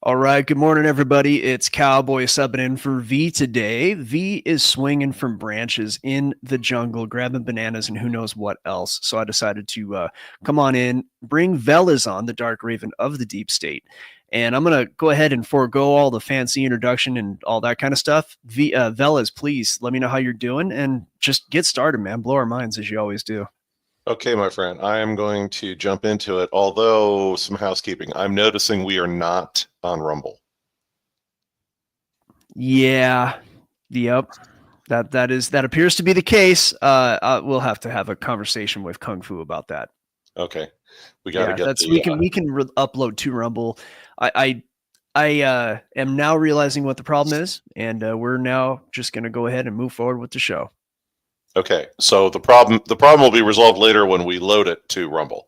All right, good morning, everybody. It's Cowboy subbing in for V today. V is swinging from branches in the jungle, grabbing bananas and who knows what else. So I decided to come on in, bring Veles on, the Dark Raven of the Deep State. And I'm going to go ahead and forego all the fancy introduction and all that kind of stuff. Veles, please let me know how you're doing and just get started, man. Blow our minds as you always do. Okay, my friend, I am going to jump into it, although some housekeeping. I'm noticing we are not on Rumble. Yeah, yep. That appears to be the case. We'll have to have a conversation with Kung Fu about that. Okay, we got to get that's the. we can upload to Rumble. I am now realizing what the problem is, and we're now just going to go ahead and move forward with the show. Okay, so the problem will be resolved later when we load it to Rumble.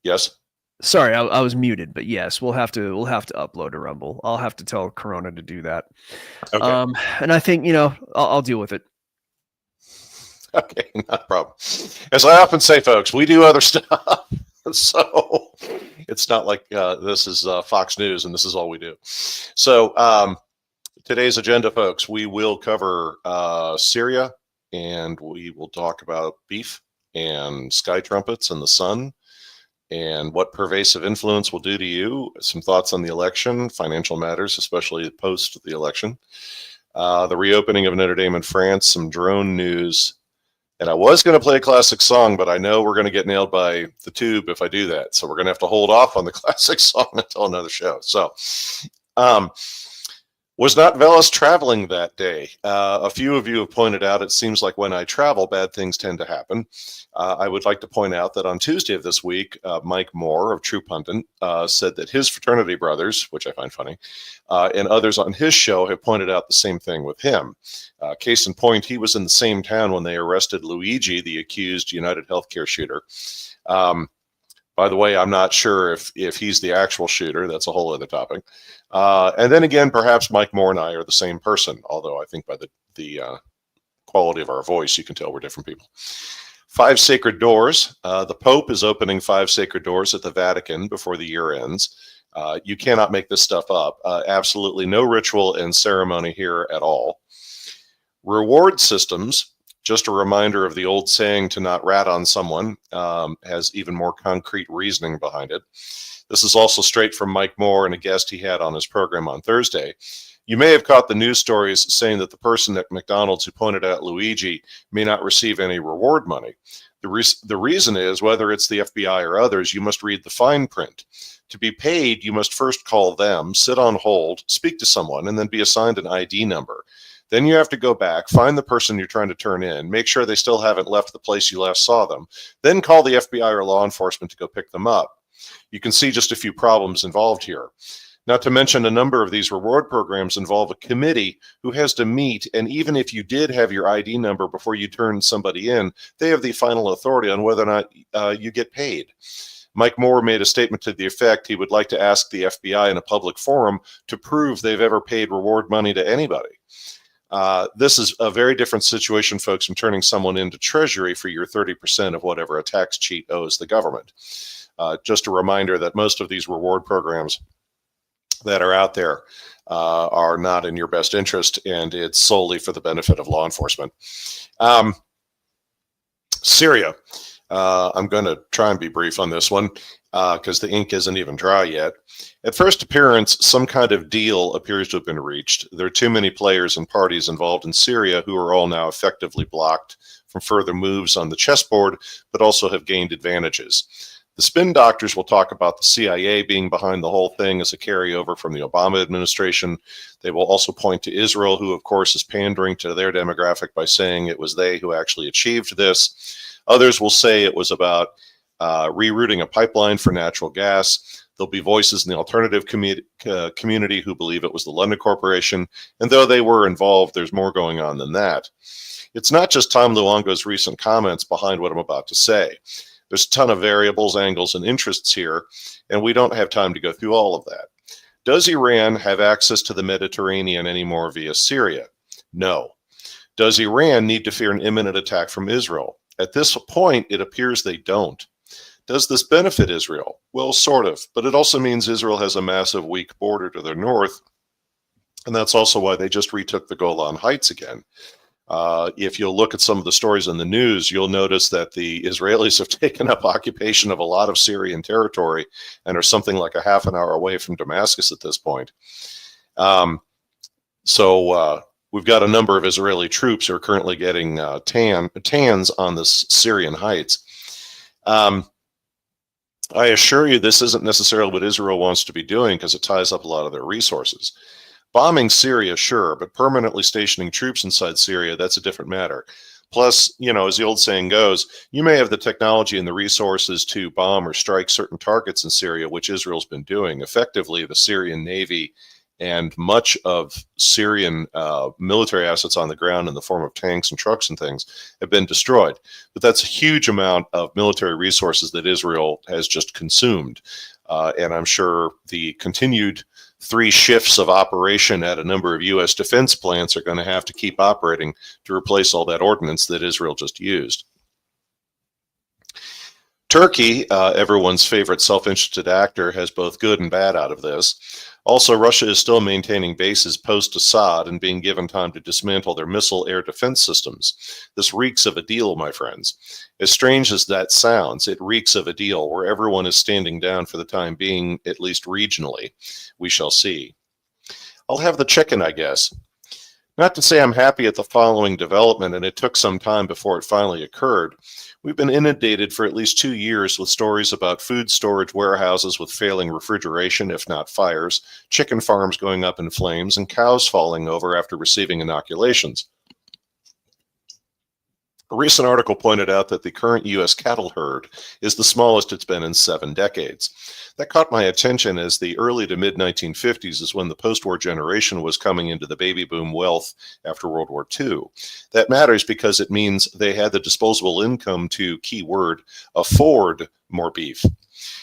Yes. Sorry, I was muted, but yes, we'll have to upload to Rumble. I'll have to tell Corona to do that. Okay. And I think I'll deal with it. Okay, not a problem. As I often say, folks, we do other stuff, so it's not like this is Fox News and this is all we do. So today's agenda, folks, we will cover Syria, and we will talk about beef and sky trumpets and the sun, and what pervasive influence will do to you, some thoughts on the election, financial matters, especially post the election, the reopening of Notre Dame in France, some drone news. And I was going to play a classic song, but I know we're going to get nailed by the tube if I do that. So we're going to have to hold off on the classic song until another show. So was not Veles traveling that day? A few of you have pointed out it seems like when I travel, bad things tend to happen. I would like to point out that on Tuesday of this week, Mike Moore of True Pundit said that his fraternity brothers, which I find funny, and others on his show have pointed out the same thing with him. Case in point, he was in the same town when they arrested Luigi, the accused United Healthcare shooter. By the way, I'm not sure if he's the actual shooter. That's a whole other topic. And then again, perhaps Mike Moore and I are the same person, although I think by the quality of our voice, you can tell we're different people. 5 sacred doors. The Pope is opening 5 sacred doors at the Vatican before the year ends. You cannot make this stuff up. Absolutely no ritual and ceremony here at all. Reward systems. Just a reminder of the old saying to not rat on someone, has even more concrete reasoning behind it. This is also straight from Mike Moore and a guest he had on his program on Thursday. You may have caught the news stories saying that the person at McDonald's who pointed out Luigi may not receive any reward money. The reason is, whether it's the FBI or others, you must read the fine print. To be paid, you must first call them, sit on hold, speak to someone, and then be assigned an ID number. Then you have to go back, find the person you're trying to turn in, make sure they still haven't left the place you last saw them, then call the FBI or law enforcement to go pick them up. You can see just a few problems involved here. Not to mention, a number of these reward programs involve a committee who has to meet, and even if you did have your ID number before you turn somebody in, they have the final authority on whether or not you get paid. Mike Moore made a statement to the effect he would like to ask the FBI in a public forum to prove they've ever paid reward money to anybody. This is a very different situation, folks, from turning someone into Treasury for your 30% of whatever a tax cheat owes the government. Just a reminder that most of these reward programs that are out there are not in your best interest, and it's solely for the benefit of law enforcement. Syria. I'm going to try and be brief on this one because the ink isn't even dry yet. At first appearance, some kind of deal appears to have been reached. There are too many players and parties involved in Syria who are all now effectively blocked from further moves on the chessboard, but also have gained advantages. The spin doctors will talk about the CIA being behind the whole thing as a carryover from the Obama administration. They will also point to Israel, who, of course, is pandering to their demographic by saying it was they who actually achieved this. Others will say it was about rerouting a pipeline for natural gas. There'll be voices in the alternative community who believe it was the London Corporation. And though they were involved, there's more going on than that. It's not just Tom Luongo's recent comments behind what I'm about to say. There's a ton of variables, angles, and interests here, and we don't have time to go through all of that. Does Iran have access to the Mediterranean anymore via Syria? No. Does Iran need to fear an imminent attack from Israel? At this point, it appears they don't. Does this benefit Israel? Well, sort of, but it also means Israel has a massive weak border to their north, and that's also why they just retook the Golan Heights again. If you'll look at some of the stories in the news, you'll notice that the Israelis have taken up occupation of a lot of Syrian territory and are something like a half an hour away from Damascus at this point. So we've got a number of Israeli troops who are currently getting tans on the Syrian heights. I assure you this isn't necessarily what Israel wants to be doing because it ties up a lot of their resources. Bombing Syria, sure, but permanently stationing troops inside Syria, that's a different matter. Plus, as the old saying goes, you may have the technology and the resources to bomb or strike certain targets in Syria, which Israel's been doing. Effectively, the Syrian Navy and much of Syrian military assets on the ground in the form of tanks and trucks and things have been destroyed. But that's a huge amount of military resources that Israel has just consumed. And I'm sure the continued 3 shifts of operation at a number of U.S. defense plants are going to have to keep operating to replace all that ordnance that Israel just used. Turkey, everyone's favorite self-interested actor, has both good and bad out of this. Also, Russia is still maintaining bases post-Assad and being given time to dismantle their missile air defense systems. This reeks of a deal, my friends. As strange as that sounds, it reeks of a deal where everyone is standing down for the time being, at least regionally. We shall see. I'll have the chicken, I guess. Not to say I'm happy at the following development, and it took some time before it finally occurred. We've been inundated for at least 2 years with stories about food storage warehouses with failing refrigeration, if not fires, chicken farms going up in flames, and cows falling over after receiving inoculations. A recent article pointed out that the current U.S. cattle herd is the smallest it's been in 7 decades. That caught my attention as the early to mid-1950s is when the post-war generation was coming into the baby boom wealth after World War II. That matters because it means they had the disposable income to, keyword, afford more beef.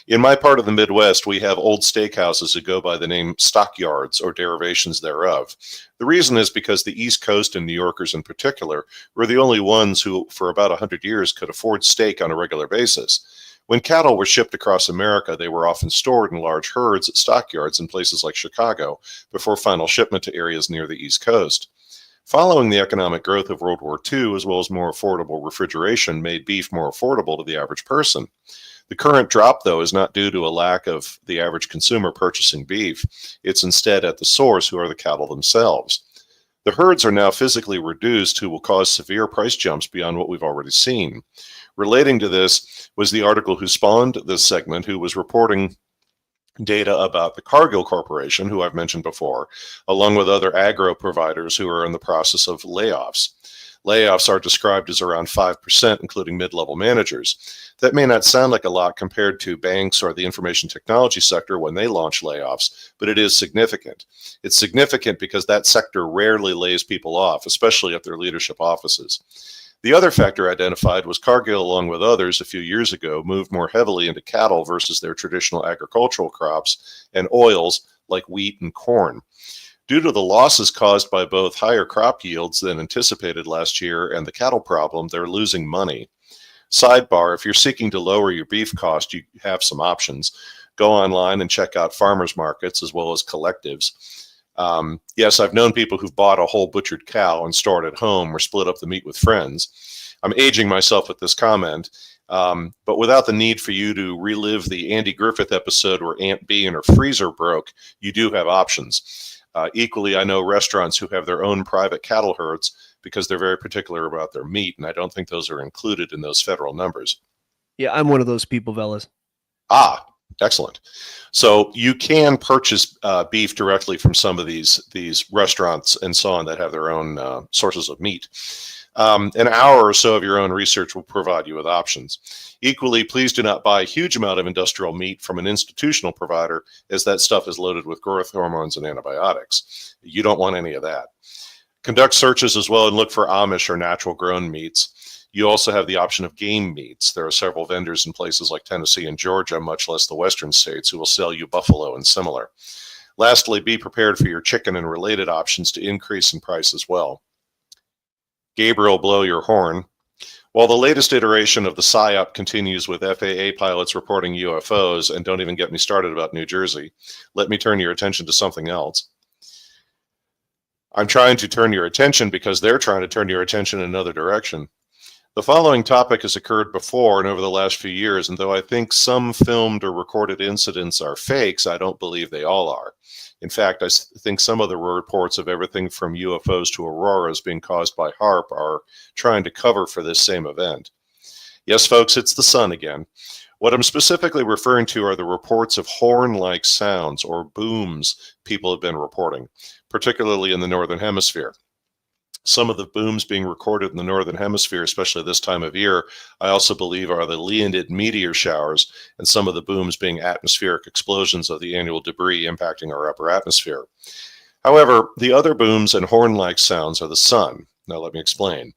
In my part of the Midwest, we have old steakhouses that go by the name stockyards or derivations thereof. The reason is because the East Coast and New Yorkers in particular were the only ones who, for about 100 years, could afford steak on a regular basis. When cattle were shipped across America, they were often stored in large herds at stockyards in places like Chicago before final shipment to areas near the East Coast. Following the economic growth of World War II, as well as more affordable refrigeration, made beef more affordable to the average person. The current drop, though, is not due to a lack of the average consumer purchasing beef. It's instead at the source, who are the cattle themselves. The herds are now physically reduced, who will cause severe price jumps beyond what we've already seen. Relating to this was the article who spawned this segment, who was reporting data about the Cargill Corporation, who I've mentioned before, along with other agro providers who are in the process of layoffs. Layoffs are described as around 5%, including mid-level managers. That may not sound like a lot compared to banks or the information technology sector when they launch layoffs, but it is significant. It's significant because that sector rarely lays people off, especially at their leadership offices. The other factor identified was Cargill, along with others a few years ago, moved more heavily into cattle versus their traditional agricultural crops and oils like wheat and corn. Due to the losses caused by both higher crop yields than anticipated last year and the cattle problem, they're losing money. Sidebar, if you're seeking to lower your beef cost, you have some options. Go online and check out farmers markets as well as collectives. Yes, I've known people who've bought a whole butchered cow and stored it at home or split up the meat with friends. I'm aging myself with this comment, but without the need for you to relive the Andy Griffith episode where Aunt Bee and her freezer broke, you do have options. Equally, I know restaurants who have their own private cattle herds because they're very particular about their meat, and I don't think those are included in those federal numbers. Yeah, I'm one of those people, Veles. Ah, excellent. So you can purchase beef directly from some of these restaurants and so on that have their own sources of meat. An hour or so of your own research will provide you with options. Equally, please do not buy a huge amount of industrial meat from an institutional provider, as that stuff is loaded with growth hormones and antibiotics. You don't want any of that. Conduct searches as well and look for Amish or natural grown meats. You also have the option of game meats. There are several vendors in places like Tennessee and Georgia, much less the western states, who will sell you buffalo and similar. Lastly, be prepared for your chicken and related options to increase in price as well. Gabriel, blow your horn. While the latest iteration of the PSYOP continues with FAA pilots reporting UFOs, and don't even get me started about New Jersey, let me turn your attention to something else. I'm trying to turn your attention because they're trying to turn your attention in another direction. The following topic has occurred before and over the last few years, and though I think some filmed or recorded incidents are fakes, I don't believe they all are. In fact, I think some of the reports of everything from UFOs to auroras being caused by HAARP are trying to cover for this same event. Yes, folks, it's the sun again. What I'm specifically referring to are the reports of horn-like sounds or booms people have been reporting, particularly in the Northern Hemisphere. Some of the booms being recorded in the Northern Hemisphere, especially this time of year, I also believe are the Leonid meteor showers, and some of the booms being atmospheric explosions of the annual debris impacting our upper atmosphere. However, the other booms and horn-like sounds are the sun. Now let me explain.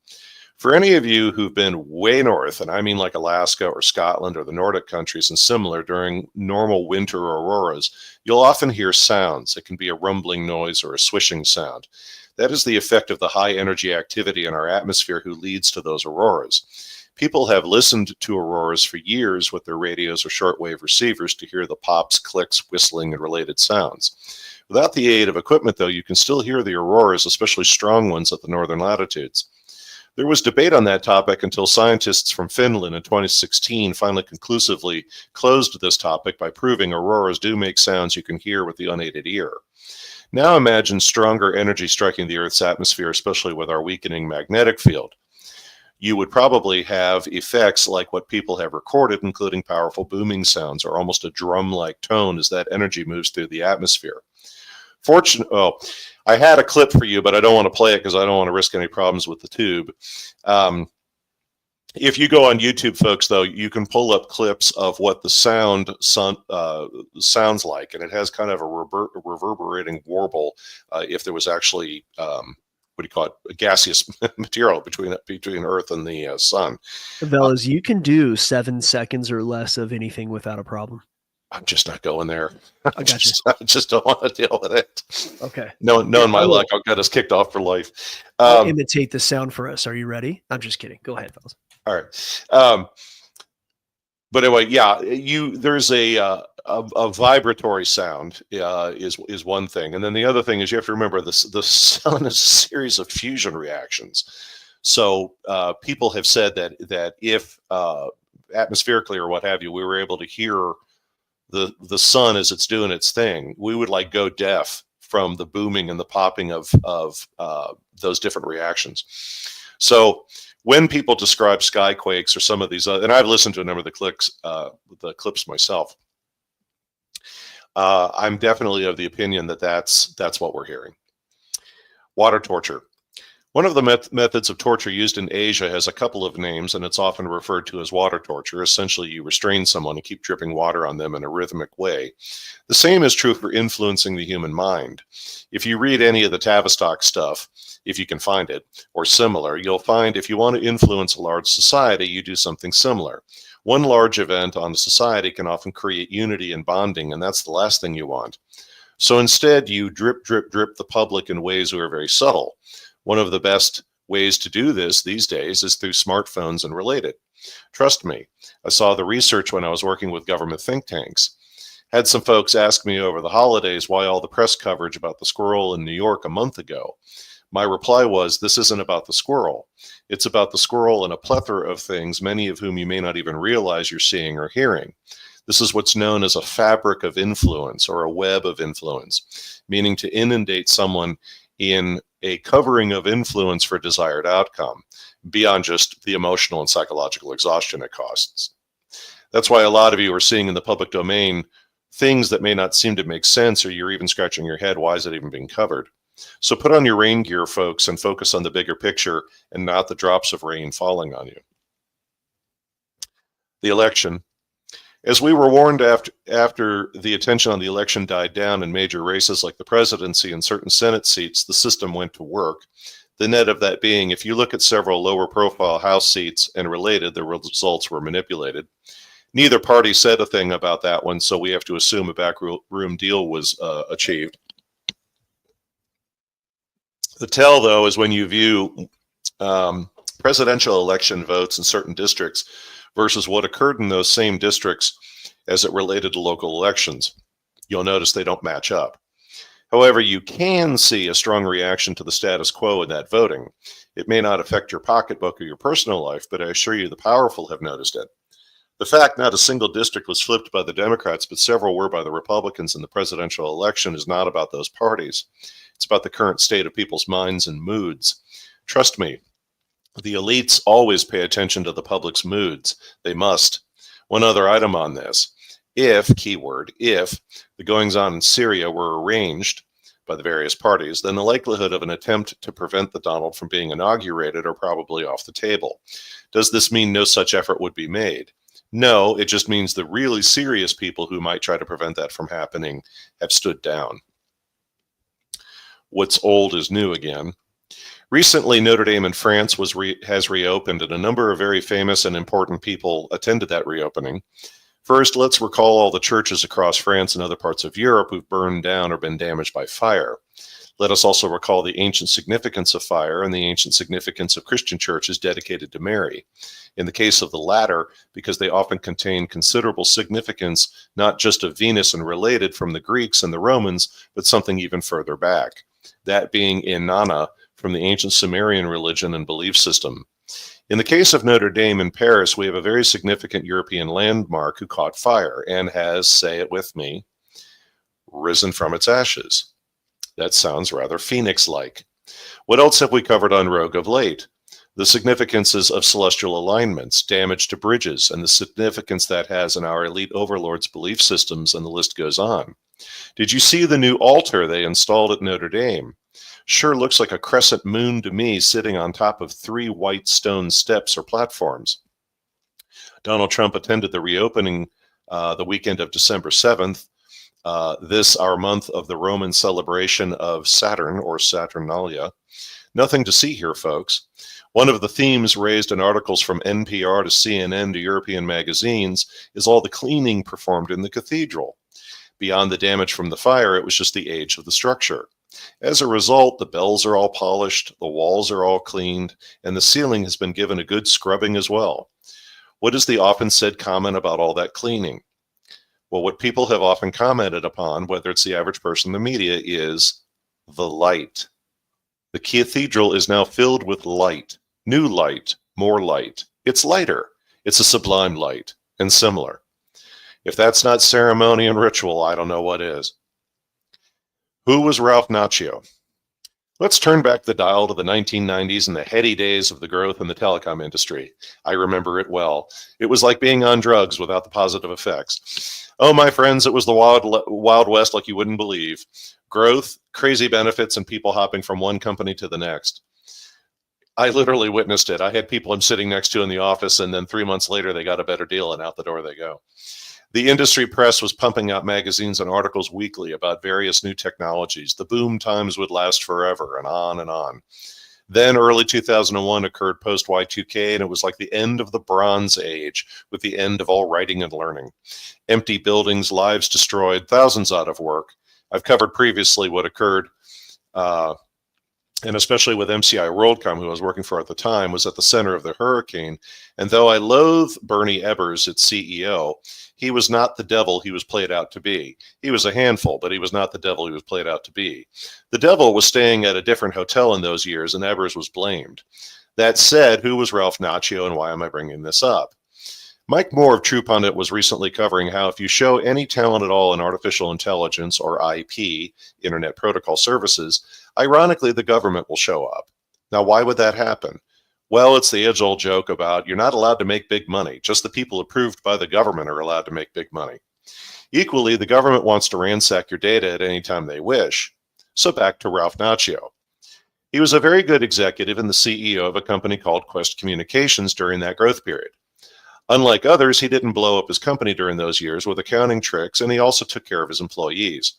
For any of you who've been way north, and I mean like Alaska or Scotland or the Nordic countries and similar during normal winter auroras, you'll often hear sounds. It can be a rumbling noise or a swishing sound. That is the effect of the high energy activity in our atmosphere who leads to those auroras. People have listened to auroras for years with their radios or shortwave receivers to hear the pops, clicks, whistling, and related sounds. Without the aid of equipment, though, you can still hear the auroras, especially strong ones at the northern latitudes. There was debate on that topic until scientists from Finland in 2016 finally conclusively closed this topic by proving auroras do make sounds you can hear with the unaided ear. Now imagine stronger energy striking the Earth's atmosphere, especially with our weakening magnetic field. You would probably have effects like what people have recorded, including powerful booming sounds or almost a drum-like tone as that energy moves through the atmosphere. I had a clip for you, but I don't want to play it because I don't want to risk any problems with the tube. If you go on YouTube, folks, though, you can pull up clips of what the sound sounds like, and it has kind of a reverberating warble if there was actually, what do you call it, a gaseous material between Earth and the sun. Veles, you can do 7 seconds or less of anything without a problem. I'm just not going there. I got you. I just don't want to deal with it. Okay. Knowing my luck, I'll get us kicked off for life. I'll imitate the sound for us. Are you ready? I'm just kidding. Go ahead, Veles. All right. But anyway, yeah, there's a vibratory sound is one thing, and then the other thing is you have to remember the sun is a series of fusion reactions. So people have said that if atmospherically or what have you, we were able to hear the sun as it's doing its thing, we would like go deaf from the booming and the popping of those different reactions. So when people describe skyquakes or some of these, and I've listened to a number of the clips myself, I'm definitely of the opinion that that's what we're hearing. Water torture. One of the methods of torture used in Asia has a couple of names, and it's often referred to as water torture. Essentially, you restrain someone and keep dripping water on them in a rhythmic way. The same is true for influencing the human mind. If you read any of the Tavistock stuff, if you can find it, or similar, you'll find if you want to influence a large society, you do something similar. One large event on a society can often create unity and bonding, and that's the last thing you want. So instead, you drip, drip, drip the public in ways that are very subtle. One of the best ways to do this these days is through smartphones and related. Trust me, I saw the research when I was working with government think tanks. Had some folks ask me over the holidays why all the press coverage about the squirrel in New York a month ago. My reply was, this isn't about the squirrel. It's about the squirrel and a plethora of things, many of whom you may not even realize you're seeing or hearing. This is what's known as a fabric of influence or a web of influence, meaning to inundate someone in a covering of influence for desired outcome, beyond just the emotional and psychological exhaustion it costs. That's why a lot of you are seeing in the public domain things that may not seem to make sense, or you're even scratching your head, why is it even being covered? So put on your rain gear, folks, and focus on the bigger picture and not the drops of rain falling on you. The election. As we were warned after the attention on the election died down in major races like the presidency and certain Senate seats, the system went to work. The net of that being, if you look at several lower profile House seats and related, the results were manipulated. Neither party said a thing about that one, so we have to assume a backroom deal was achieved. The tell, though, is when you view presidential election votes in certain districts versus what occurred in those same districts as it related to local elections. You'll notice they don't match up. However, you can see a strong reaction to the status quo in that voting. It may not affect your pocketbook or your personal life, but I assure you the powerful have noticed it. The fact not a single district was flipped by the Democrats, but several were by the Republicans in the presidential election is not about those parties. It's about the current state of people's minds and moods. Trust me, the elites always pay attention to the public's moods. They must. One other item on this. If, keyword, if the goings-on in Syria were arranged by the various parties, then the likelihood of an attempt to prevent the Donald from being inaugurated are probably off the table. Does this mean no such effort would be made? No, it just means the really serious people who might try to prevent that from happening have stood down. What's old is new again. Recently, Notre Dame in France has reopened, and a number of very famous and important people attended that reopening. First, let's recall all the churches across France and other parts of Europe who've burned down or been damaged by fire. Let us also recall the ancient significance of fire and the ancient significance of Christian churches dedicated to Mary. In the case of the latter, because they often contain considerable significance, not just of Venus and related from the Greeks and the Romans, but something even further back. That being Inanna from the ancient Sumerian religion and belief system. In the case of Notre Dame in Paris, we have a very significant European landmark who caught fire and has, say it with me, risen from its ashes. That sounds rather phoenix-like. What else have we covered on Rogue of late? The significances of celestial alignments, damage to bridges, and the significance that has in our elite overlords' belief systems, and the list goes on. Did you see the new altar they installed at Notre Dame? Sure looks like a crescent moon to me sitting on top of 3 white stone steps or platforms. Donald Trump attended the reopening the weekend of December 7th, this our month of the Roman celebration of Saturn or Saturnalia. Nothing to see here, folks. One of the themes raised in articles from NPR to CNN to European magazines is all the cleaning performed in the cathedral. Beyond the damage from the fire, it was just the age of the structure. As a result, the bells are all polished, the walls are all cleaned, and the ceiling has been given a good scrubbing as well. What is the often said comment about all that cleaning? Well, what people have often commented upon, whether it's the average person in the media, is the light. The cathedral is now filled with light, new light, more light. It's lighter. It's a sublime light, and similar. If that's not ceremony and ritual, I don't know what is. Who was Ralph Macchio? Let's turn back the dial to the 1990s and the heady days of the growth in the telecom industry. I remember it well. It was like being on drugs without the positive effects. Oh, my friends, it was the Wild West like you wouldn't believe. Growth, crazy benefits, and people hopping from one company to the next. I literally witnessed it. I had people I'm sitting next to in the office, and then 3 months later, they got a better deal, and out the door they go. The industry press was pumping out magazines and articles weekly about various new technologies. The boom times would last forever, and on and on. Then early 2001 occurred post-Y2K, and it was like the end of the Bronze Age, with the end of all writing and learning. Empty buildings, lives destroyed, thousands out of work. I've covered previously what occurred, and especially with MCI WorldCom, who I was working for at the time, was at the center of the hurricane. And though I loathe Bernie Ebbers, its CEO, he was not the devil he was played out to be. He was a handful, but he was not the devil he was played out to be. The devil was staying at a different hotel in those years, and Ebbers was blamed. That said, who was Ralph Macchio, and why am I bringing this up? Mike Moore of True Pundit was recently covering how if you show any talent at all in artificial intelligence, or IP, Internet Protocol Services, ironically, the government will show up. Now, why would that happen? Well, it's the age-old joke about you're not allowed to make big money. Just the people approved by the government are allowed to make big money. Equally, the government wants to ransack your data at any time they wish. So back to Ralph Macchio. He was a very good executive and the CEO of a company called Quest Communications during that growth period. Unlike others, he didn't blow up his company during those years with accounting tricks, and he also took care of his employees.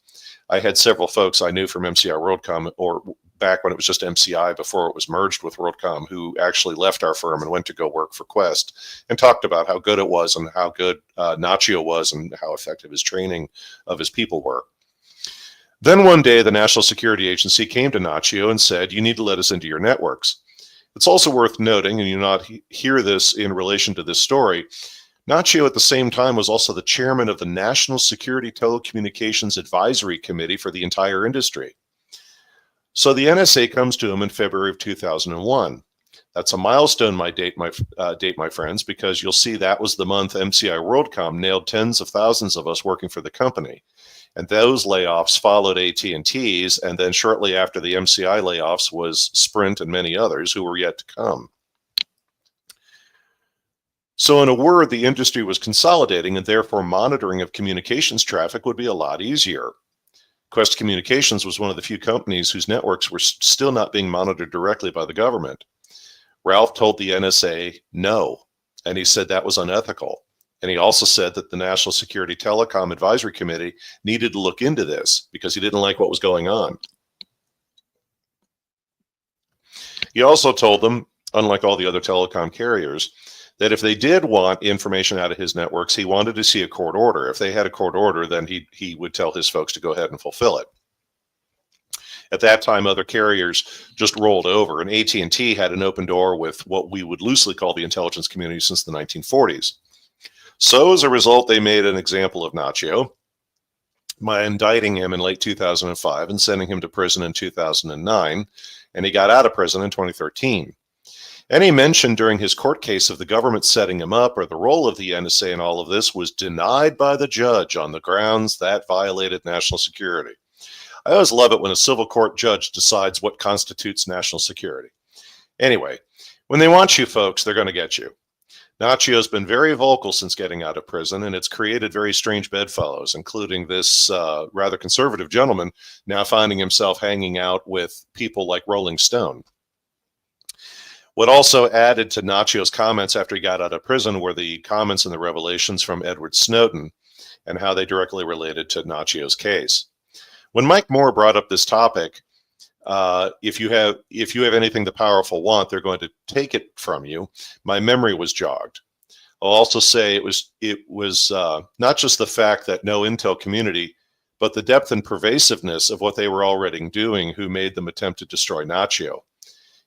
I had several folks I knew from MCI WorldCom, or back when it was just MCI before it was merged with WorldCom, who actually left our firm and went to go work for Quest, and talked about how good it was and how good Macchio was and how effective his training of his people were. Then one day, the National Security Agency came to Macchio and said, "You need to let us into your networks." It's also worth noting, and you not hear this in relation to this story, Nacho at the same time was also the chairman of the National Security Telecommunications Advisory Committee for the entire industry. So the NSA comes to him in February of 2001. That's a milestone, my friends, because you'll see that was the month MCI WorldCom nailed tens of thousands of us working for the company. And those layoffs followed AT&T's, and then shortly after the MCI layoffs was Sprint and many others who were yet to come. So in a word, the industry was consolidating, and therefore monitoring of communications traffic would be a lot easier. Quest Communications was one of the few companies whose networks were still not being monitored directly by the government. Ralph told the NSA no, and he said that was unethical. And he also said that the National Security Telecom Advisory Committee needed to look into this because he didn't like what was going on. He also told them, unlike all the other telecom carriers, that if they did want information out of his networks, he wanted to see a court order. If they had a court order, then he would tell his folks to go ahead and fulfill it. At that time, other carriers just rolled over, and AT&T had an open door with what we would loosely call the intelligence community since the 1940s. So as a result, they made an example of Nacho by indicting him in late 2005 and sending him to prison in 2009, and he got out of prison in 2013. Any mention during his court case of the government setting him up or the role of the NSA in all of this was denied by the judge on the grounds that violated national security. I always love it when a civil court judge decides what constitutes national security. Anyway, when they want you folks, they're going to get you. Nacho's been very vocal since getting out of prison, and it's created very strange bedfellows, including this rather conservative gentleman now finding himself hanging out with people like Rolling Stone. What also added to Nacho's comments after he got out of prison were the comments and the revelations from Edward Snowden and how they directly related to Nacho's case. When Mike Moore brought up this topic, if you have anything the powerful want, they're going to take it from you. My memory was jogged. I'll also say it was not just the fact that no intel community, but the depth and pervasiveness of what they were already doing who made them attempt to destroy Nacho.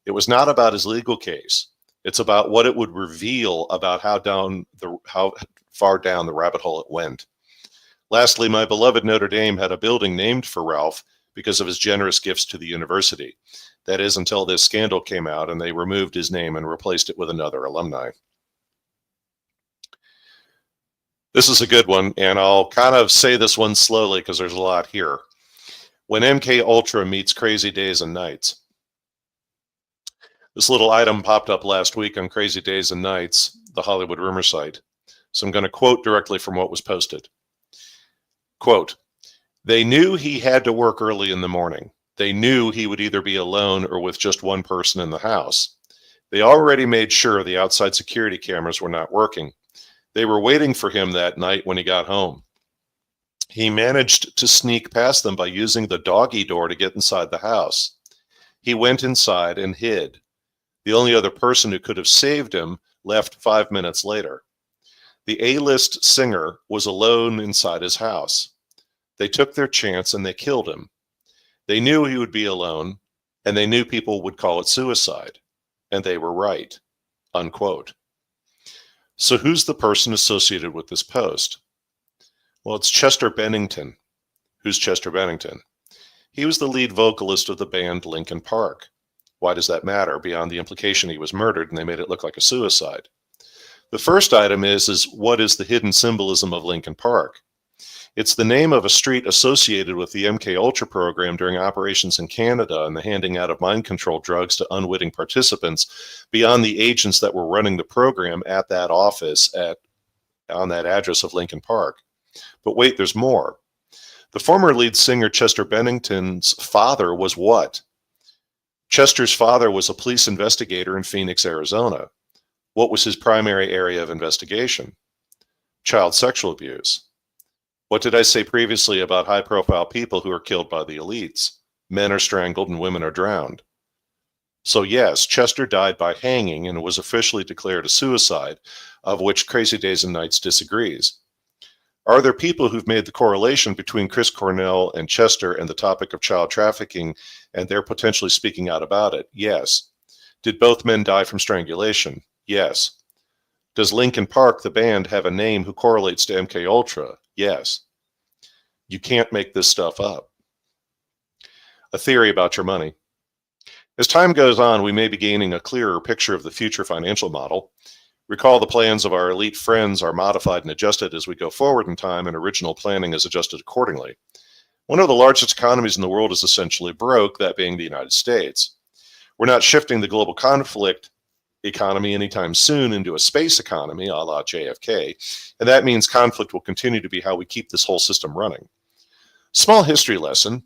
It was not about his legal case. It's about what it would reveal about how far down the rabbit hole it went. Lastly, my beloved Notre Dame had a building named for Ralph because of his generous gifts to the university. That is, until this scandal came out and they removed his name and replaced it with another alumni. This is a good one, and I'll kind of say this one slowly because there's a lot here. When MK Ultra meets Crazy Days and Nights. This little item popped up last week on Crazy Days and Nights, the Hollywood rumor site. So I'm going to quote directly from what was posted. Quote, "They knew he had to work early in the morning. They knew he would either be alone or with just one person in the house. They already made sure the outside security cameras were not working. They were waiting for him that night when he got home. He managed to sneak past them by using the doggy door to get inside the house. He went inside and hid. The only other person who could have saved him left 5 minutes later. The A-list singer was alone inside his house. They took their chance and they killed him. They knew he would be alone, and they knew people would call it suicide. And they were right." Unquote. So who's the person associated with this post? Well, it's Chester Bennington. Who's Chester Bennington? He was the lead vocalist of the band Linkin Park. Why does that matter beyond the implication he was murdered and they made it look like a suicide? The first item is what is the hidden symbolism of Linkin Park? It's the name of a street associated with the MK Ultra program during operations in Canada and the handing out of mind control drugs to unwitting participants beyond the agents that were running the program at that office on that address of Linkin Park. But wait, there's more. The former lead singer Chester Bennington's father was what? Chester's father was a police investigator in Phoenix, Arizona. What was his primary area of investigation? Child sexual abuse. What did I say previously about high-profile people who are killed by the elites? Men are strangled and women are drowned. So yes, Chester died by hanging and was officially declared a suicide, of which Crazy Days and Nights disagrees. Are there people who've made the correlation between Chris Cornell and Chester and the topic of child trafficking, and they're potentially speaking out about it? Yes. Did both men die from strangulation? Yes. Does Linkin Park, the band, have a name who correlates to MK Ultra? Yes. You can't make this stuff up. A theory about your money. As time goes on, we may be gaining a clearer picture of the future financial model. Recall the plans of our elite friends are modified and adjusted as we go forward in time, and original planning is adjusted accordingly. One of the largest economies in the world is essentially broke, that being the United States. We're not shifting the global conflict economy anytime soon into a space economy, a la JFK, and that means conflict will continue to be how we keep this whole system running. Small history lesson.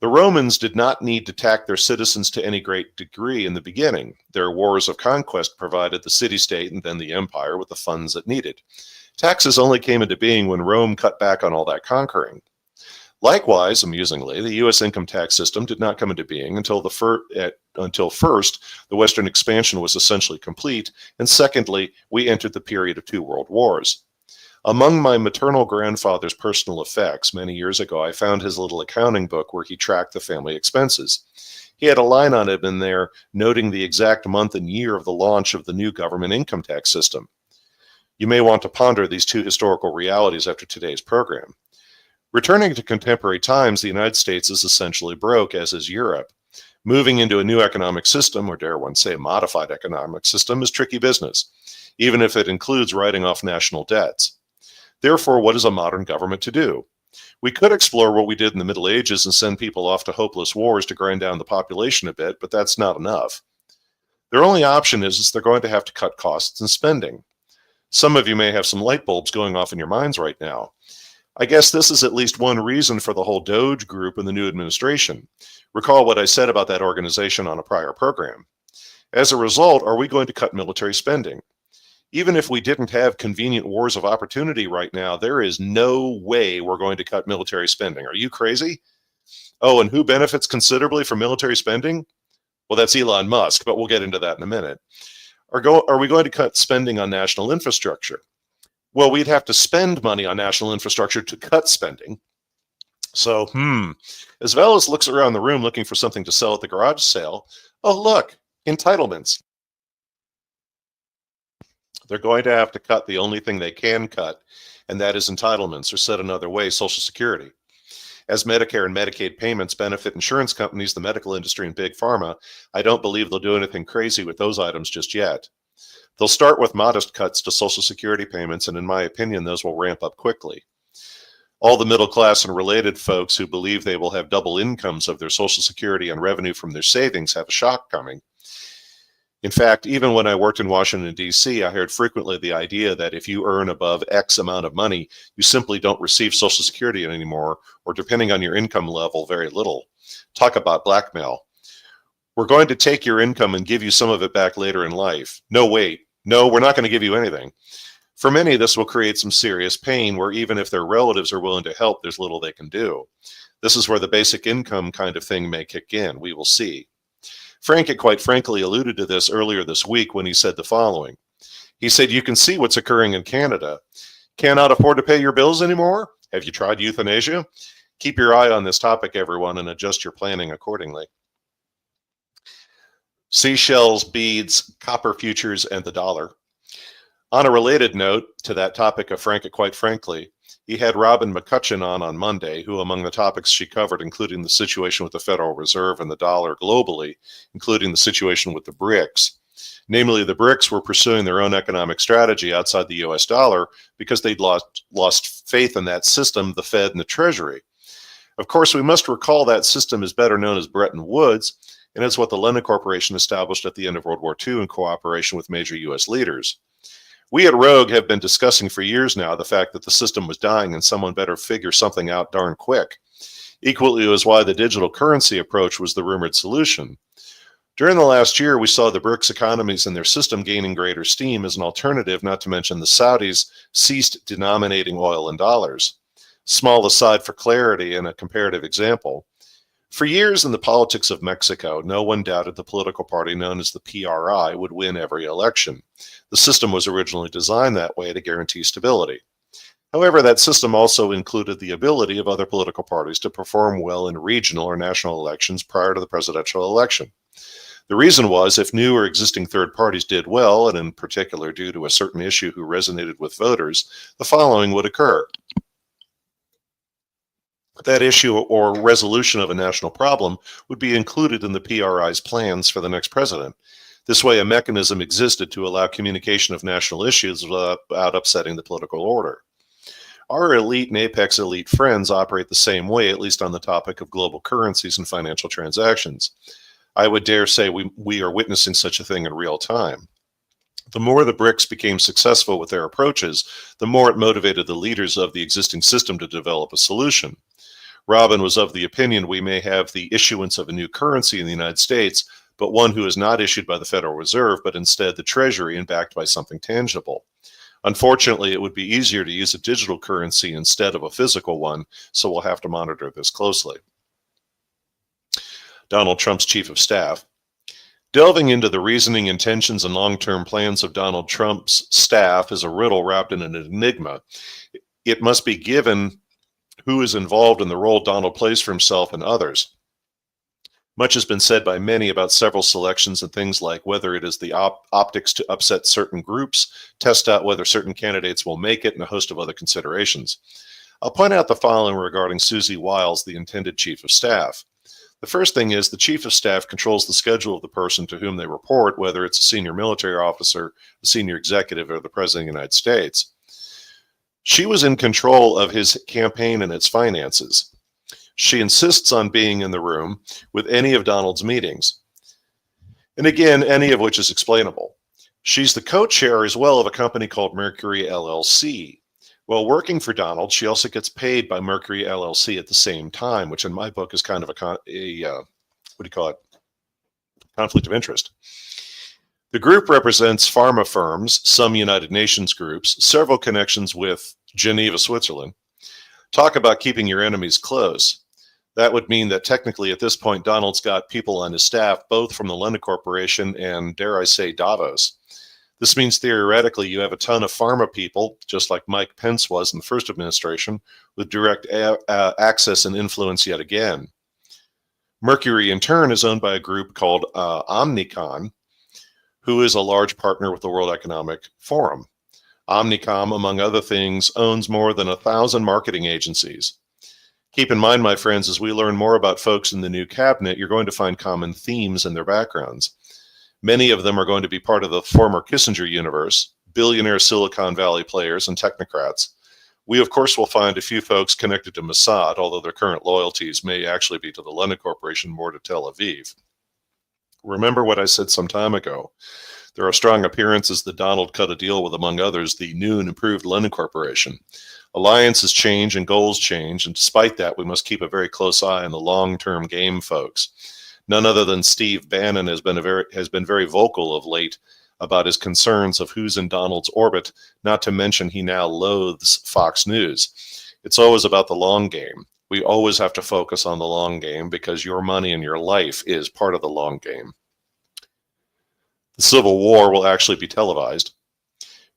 The Romans did not need to tax their citizens to any great degree in the beginning. Their wars of conquest provided the city-state and then the empire with the funds it needed. Taxes only came into being when Rome cut back on all that conquering. Likewise, amusingly, the U.S. income tax system did not come into being until first, the Western expansion was essentially complete, and secondly, we entered the period of 2 world wars. Among my maternal grandfather's personal effects, many years ago, I found his little accounting book where he tracked the family expenses. He had a line on it in there noting the exact month and year of the launch of the new government income tax system. You may want to ponder these 2 historical realities after today's program. Returning to contemporary times, the United States is essentially broke, as is Europe. Moving into a new economic system, or dare one say a modified economic system, is tricky business, even if it includes writing off national debts. Therefore, what is a modern government to do? We could explore what we did in the Middle Ages and send people off to hopeless wars to grind down the population a bit, but that's not enough. Their only option is they're going to have to cut costs and spending. Some of you may have some light bulbs going off in your minds right now. I guess this is at least one reason for the whole Doge group in the new administration. Recall what I said about that organization on a prior program. As a result, are we going to cut military spending? Even if we didn't have convenient wars of opportunity right now, there is no way we're going to cut military spending. Are you crazy? Oh, and who benefits considerably from military spending? Well, that's Elon Musk, but we'll get into that in a minute. Are we going to cut spending on national infrastructure? Well, we'd have to spend money on national infrastructure to cut spending. So, as Veles looks around the room looking for something to sell at the garage sale, oh, look, entitlements. They're going to have to cut the only thing they can cut, and that is entitlements, or said another way, Social Security. As Medicare and Medicaid payments benefit insurance companies, the medical industry, and big pharma, I don't believe they'll do anything crazy with those items just yet. They'll start with modest cuts to Social Security payments, and in my opinion, those will ramp up quickly. All the middle class and related folks who believe they will have double incomes of their Social Security and revenue from their savings have a shock coming. In fact, even when I worked in Washington, D.C., I heard frequently the idea that if you earn above X amount of money, you simply don't receive Social Security anymore, or depending on your income level, very little. Talk about blackmail. We're going to take your income and give you some of it back later in life. No, wait. No, we're not going to give you anything. For many, this will create some serious pain where even if their relatives are willing to help, there's little they can do. This is where the basic income kind of thing may kick in. We will see. Frank had quite frankly alluded to this earlier this week when he said the following. He said, you can see what's occurring in Canada. Cannot afford to pay your bills anymore? Have you tried euthanasia? Keep your eye on this topic, everyone, and adjust your planning accordingly. Seashells, beads, copper futures, and the dollar. On a related note to that topic of Frank, quite frankly, he had Robin McCutcheon on Monday, who among the topics she covered, including the situation with the Federal Reserve and the dollar globally, including the situation with the Brics. Namely, the Brics were pursuing their own economic strategy outside the U.S. dollar because they'd lost faith in that system, the Fed and the Treasury. Of course, we must recall that system is better known as Bretton Woods, and it's what the Lennon Corporation established at the end of World War II in cooperation with major U.S. leaders. We at Rogue have been discussing for years now the fact that the system was dying and someone better figure something out darn quick. Equally, it was why the digital currency approach was the rumored solution. During the last year, we saw the Brics economies and their system gaining greater steam as an alternative, not to mention the Saudis ceased denominating oil in dollars. Small aside for clarity and a comparative example. For years in the politics of Mexico, no one doubted the political party known as the PRI would win every election. The system was originally designed that way to guarantee stability. However, that system also included the ability of other political parties to perform well in regional or national elections prior to the presidential election. The reason was if new or existing third parties did well, and in particular due to a certain issue who resonated with voters, the following would occur. That issue or resolution of a national problem would be included in the PRI's plans for the next president. This way, a mechanism existed to allow communication of national issues without upsetting the political order. Our elite and apex elite friends operate the same way, at least on the topic of global currencies and financial transactions. I would dare say we are witnessing such a thing in real time. The more the Brics became successful with their approaches, the more it motivated the leaders of the existing system to develop a solution. Robin was of the opinion we may have the issuance of a new currency in the United States, but one who is not issued by the Federal Reserve, but instead the Treasury and backed by something tangible. Unfortunately, it would be easier to use a digital currency instead of a physical one, so we'll have to monitor this closely. Donald Trump's chief of staff. Delving into the reasoning, intentions, and long-term plans of Donald Trump's staff is a riddle wrapped in an enigma. It must be given who is involved in the role Donald plays for himself and others. Much has been said by many about several selections and things like whether it is the optics to upset certain groups, test out whether certain candidates will make it, and a host of other considerations. I'll point out the following regarding Susie Wiles, the intended chief of staff. The first thing is the chief of staff controls the schedule of the person to whom they report, whether it's a senior military officer, a senior executive, or the President of the United States. She was in control of his campaign and its finances. She insists on being in the room with any of Donald's meetings. And again, any of which is explainable. She's the co-chair as well of a company called Mercury LLC. While working for Donald, she also gets paid by Mercury LLC at the same time, which in my book is kind of conflict of interest. The group represents pharma firms, some United Nations groups, several connections with Geneva, Switzerland. Talk about keeping your enemies close. That would mean that technically at this point, Donald's got people on his staff, both from the London Corporation and, dare I say, Davos. This means theoretically you have a ton of pharma people, just like Mike Pence was in the first administration, with direct access and influence yet again. Mercury, in turn, is owned by a group called Omnicom, who is a large partner with the World Economic Forum. Omnicom, among other things, owns more than 1,000 marketing agencies. Keep in mind, my friends, as we learn more about folks in the new cabinet, you're going to find common themes in their backgrounds. Many of them are going to be part of the former Kissinger universe, billionaire Silicon Valley players and technocrats. We, of course, will find a few folks connected to Mossad, although their current loyalties may actually be to the London Corporation, more to Tel Aviv. Remember what I said some time ago. There are strong appearances that Donald cut a deal with, among others, the new and improved London Corporation. Alliances change and goals change, and despite that, we must keep a very close eye on the long-term game, folks. None other than Steve Bannon has been very vocal of late about his concerns of who's in Donald's orbit, not to mention he now loathes Fox News. It's always about the long game. We always have to focus on the long game because your money and your life is part of the long game. The Civil War will actually be televised.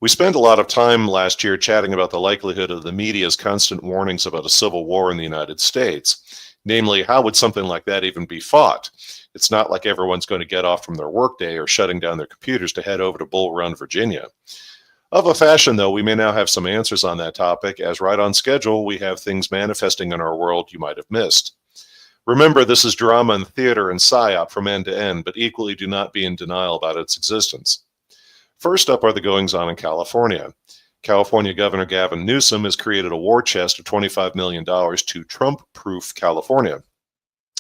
We spent a lot of time last year chatting about the likelihood of the media's constant warnings about a civil war in the United States. Namely, how would something like that even be fought? It's not like everyone's going to get off from their workday or shutting down their computers to head over to Bull Run, Virginia. Of a fashion, though, we may now have some answers on that topic, as right on schedule, we have things manifesting in our world you might have missed. Remember, this is drama and theater and psyop from end to end, but equally do not be in denial about its existence. First up are the goings-on in California. California Governor Gavin Newsom has created a war chest of $25 million to Trump-proof California.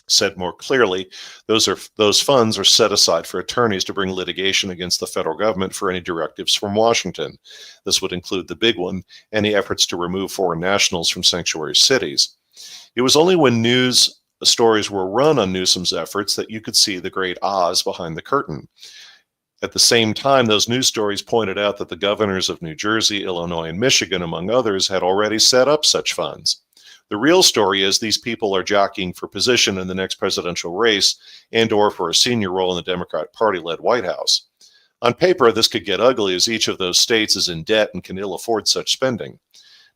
Said more clearly, those funds are set aside for attorneys to bring litigation against the federal government for any directives from Washington. This would include the big one, any efforts to remove foreign nationals from sanctuary cities. It was only when news stories were run on Newsom's efforts that you could see the great Oz behind the curtain. At the same time, those news stories pointed out that the governors of New Jersey, Illinois, and Michigan, among others, had already set up such funds. The real story is these people are jockeying for position in the next presidential race and or for a senior role in the Democrat Party-led White House. On paper, this could get ugly as each of those states is in debt and can ill afford such spending.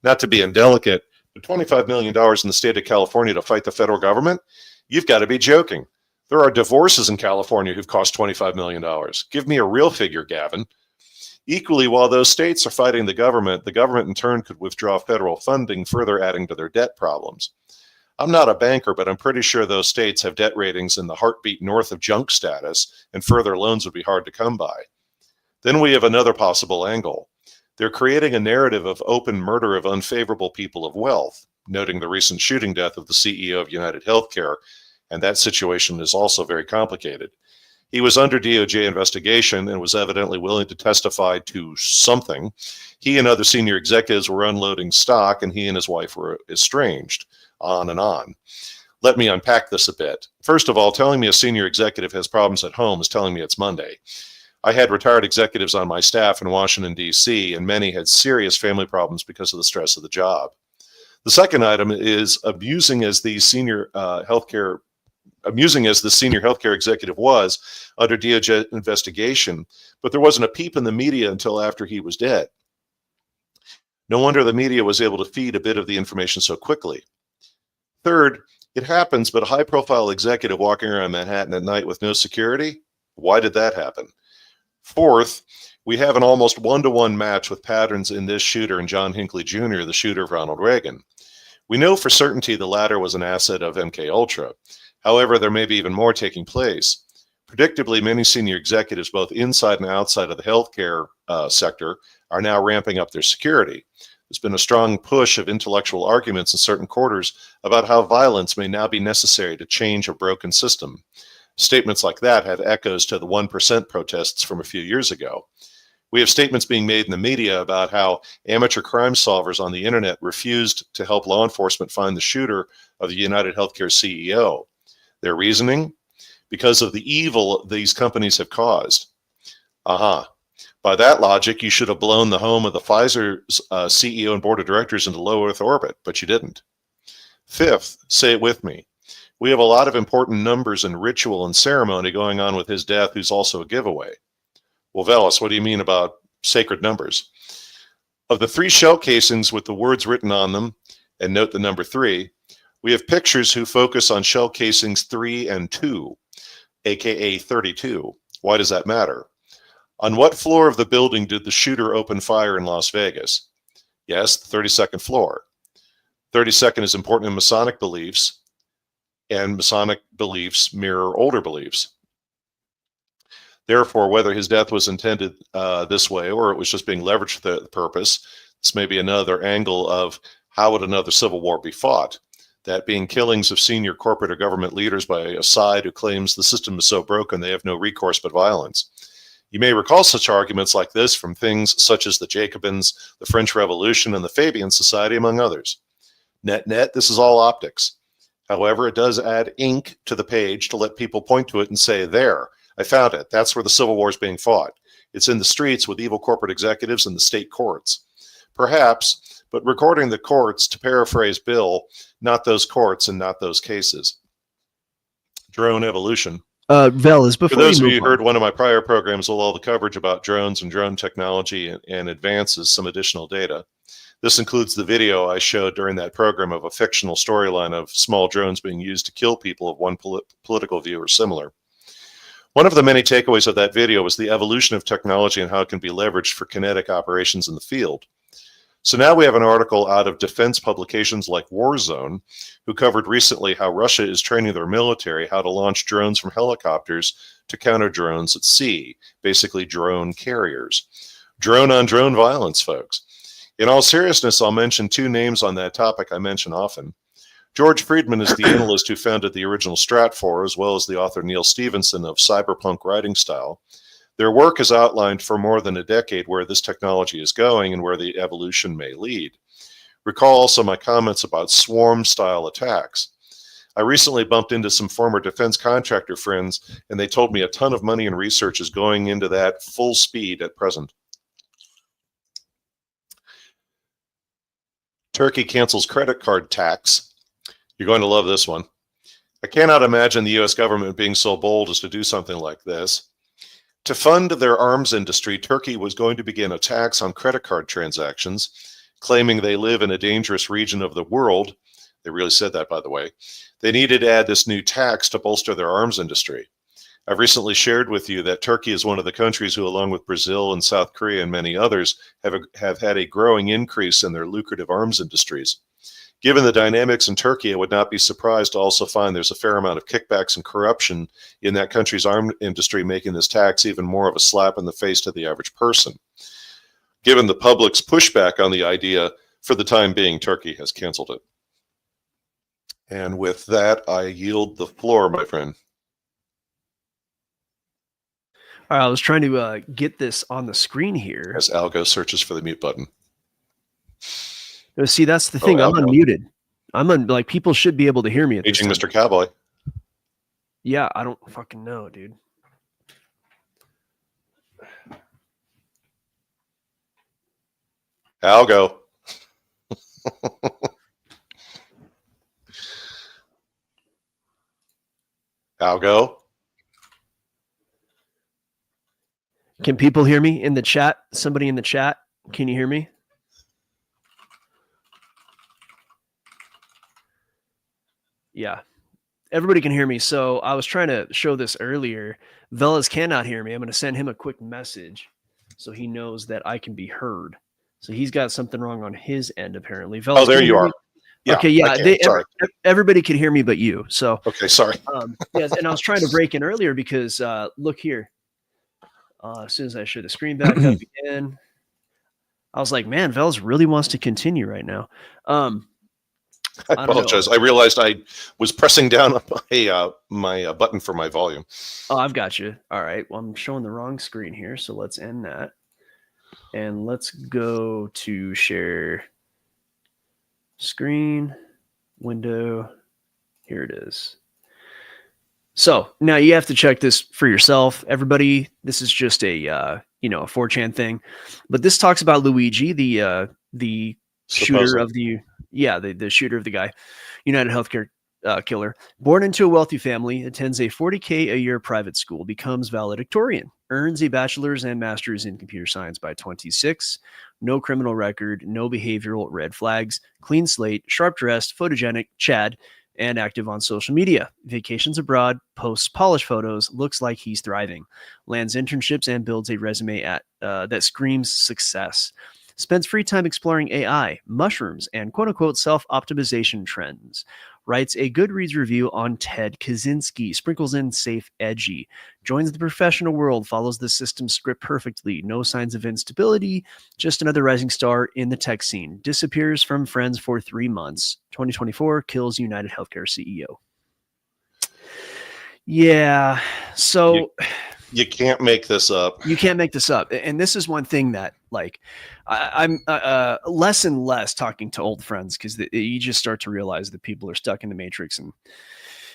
Not to be indelicate, but $25 million in the state of California to fight the federal government? You've got to be joking. There are divorces in California who've cost $25 million. Give me a real figure, Gavin. Equally, while those states are fighting the government in turn could withdraw federal funding, further adding to their debt problems. I'm not a banker, but I'm pretty sure those states have debt ratings in the heartbeat north of junk status, and further loans would be hard to come by. Then we have another possible angle. They're creating a narrative of open murder of unfavorable people of wealth, noting the recent shooting death of the CEO of United Healthcare, and that situation is also very complicated. He was under DOJ investigation and was evidently willing to testify to something. He and other senior executives were unloading stock, and he and his wife were estranged, on and on. Let me unpack this a bit. First of all, telling me a senior executive has problems at home is telling me it's Monday. I had retired executives on my staff in Washington, D.C., and many had serious family problems because of the stress of the job. The second item is amusing as the senior healthcare executive was under DOJ investigation, but there wasn't a peep in the media until after he was dead. No wonder the media was able to feed a bit of the information so quickly. Third, it happens, but a high-profile executive walking around Manhattan at night with no security? Why did that happen? Fourth, we have an almost one-to-one match with patterns in this shooter and John Hinckley Jr., the shooter of Ronald Reagan. We know for certainty the latter was an asset of MKUltra. However, there may be even more taking place. Predictably, many senior executives, both inside and outside of the healthcare sector, are now ramping up their security. There's been a strong push of intellectual arguments in certain quarters about how violence may now be necessary to change a broken system. Statements like that have echoes to the 1% protests from a few years ago. We have statements being made in the media about how amateur crime solvers on the internet refused to help law enforcement find the shooter of the United Healthcare CEO. Their reasoning? Because of the evil these companies have caused. By that logic, you should have blown the home of the Pfizer's CEO and board of directors into low Earth orbit, but you didn't. Fifth, say it with me. We have a lot of important numbers and ritual and ceremony going on with his death, who's also a giveaway. Well, Veles, what do you mean about sacred numbers? Of the 3 shell casings with the words written on them, and note the number 3, we have pictures who focus on shell casings 3 and 2, aka 32. Why does that matter? On what floor of the building did the shooter open fire in Las Vegas? Yes, the 32nd floor. 32nd is important in Masonic beliefs, and Masonic beliefs mirror older beliefs. Therefore, whether his death was intended this way or it was just being leveraged for the purpose, this may be another angle of how would another civil war be fought? That being killings of senior corporate or government leaders by a side who claims the system is so broken they have no recourse but violence. You may recall such arguments like this from things such as the Jacobins, the French Revolution, and the Fabian Society, among others. Net, this is all optics. However, it does add ink to the page to let people point to it and say, there, I found it. That's where the Civil War is being fought. It's in the streets with evil corporate executives and the state courts. Perhaps, but recording the courts, to paraphrase Bill, not those courts and not those cases. Drone evolution. Veles, before for those you of you move who heard on, one of my prior programs with all the coverage about drones and drone technology and advances, some additional data. This includes the video I showed during that program of a fictional storyline of small drones being used to kill people of one political view or similar. One of the many takeaways of that video was the evolution of technology and how it can be leveraged for kinetic operations in the field. So now we have an article out of defense publications like Warzone, who covered recently how Russia is training their military how to launch drones from helicopters to counter drones at sea, basically drone carriers. Drone-on-drone violence, folks. In all seriousness, I'll mention 2 names on that topic I mention often. George Friedman is the analyst who founded the original Stratfor, as well as the author Neil Stephenson of Cyberpunk Writing Style. Their work has outlined for more than a decade where this technology is going and where the evolution may lead. Recall also my comments about swarm-style attacks. I recently bumped into some former defense contractor friends, and they told me a ton of money and research is going into that full speed at present. Turkey cancels credit card tax. You're going to love this one. I cannot imagine the U.S. government being so bold as to do something like this. To fund their arms industry, Turkey was going to begin a tax on credit card transactions, claiming they live in a dangerous region of the world, They really said that, by the way. They needed to add this new tax to bolster their arms industry. I've recently shared with you that Turkey is one of the countries who, along with Brazil and South Korea and many others, have had a growing increase in their lucrative arms industries. Given the dynamics in Turkey, I would not be surprised to also find there's a fair amount of kickbacks and corruption in that country's arms industry, making this tax even more of a slap in the face to the average person. Given the public's pushback on the idea, for the time being, Turkey has canceled it. And with that, I yield the floor, my friend. All right, I was trying to get this on the screen here. As Algo searches for the mute button. See, that's the thing. I'm unmuted. Like, people should be able to hear me at this time. Mr. Cowboy. Yeah, I don't fucking know, dude. Algo. Algo. Can people hear me in the chat? Somebody in the chat, can you hear me? Yeah, everybody can hear me. So I was trying to show this earlier. Veles cannot hear me. I'm going to send him a quick message so he knows that I can be heard. So he's got something wrong on his end, apparently. Veles, there you are. Yeah, okay, yeah. Everybody could hear me but you. So okay, sorry. Yes, and I was trying to break in earlier because look here. As soon as I share the screen back up again, I was like, man, Veles really wants to continue right now. I apologize. I realized I was pressing down on my button for my volume. Oh, I've got you. All right. Well, I'm showing the wrong screen here, so let's end that. And let's go to share screen, window. Here it is. So now you have to check this for yourself. Everybody, this is just a, a 4chan thing, but this talks about Luigi, the shooter of the shooter of the guy, United Healthcare killer. Born into a wealthy family, attends a $40K a year private school, becomes valedictorian, earns a bachelor's and master's in computer science by 26. No criminal record, no behavioral red flags, clean slate, sharp dressed, photogenic, Chad, and active on social media. Vacations abroad, posts polished photos, looks like he's thriving. Lands internships and builds a resume that screams success. Spends free time exploring AI, mushrooms, and quote-unquote self-optimization trends. Writes a Goodreads review on Ted Kaczynski, sprinkles in safe edgy. Joins the professional world, follows the system script perfectly. No signs of instability, just another rising star in the tech scene. Disappears from friends for 3 months. 2024, kills United Healthcare CEO. Yeah, so... You can't make this up. You can't make this up. And this is one thing that, like, I'm less and less talking to old friends because you just start to realize that people are stuck in the matrix, and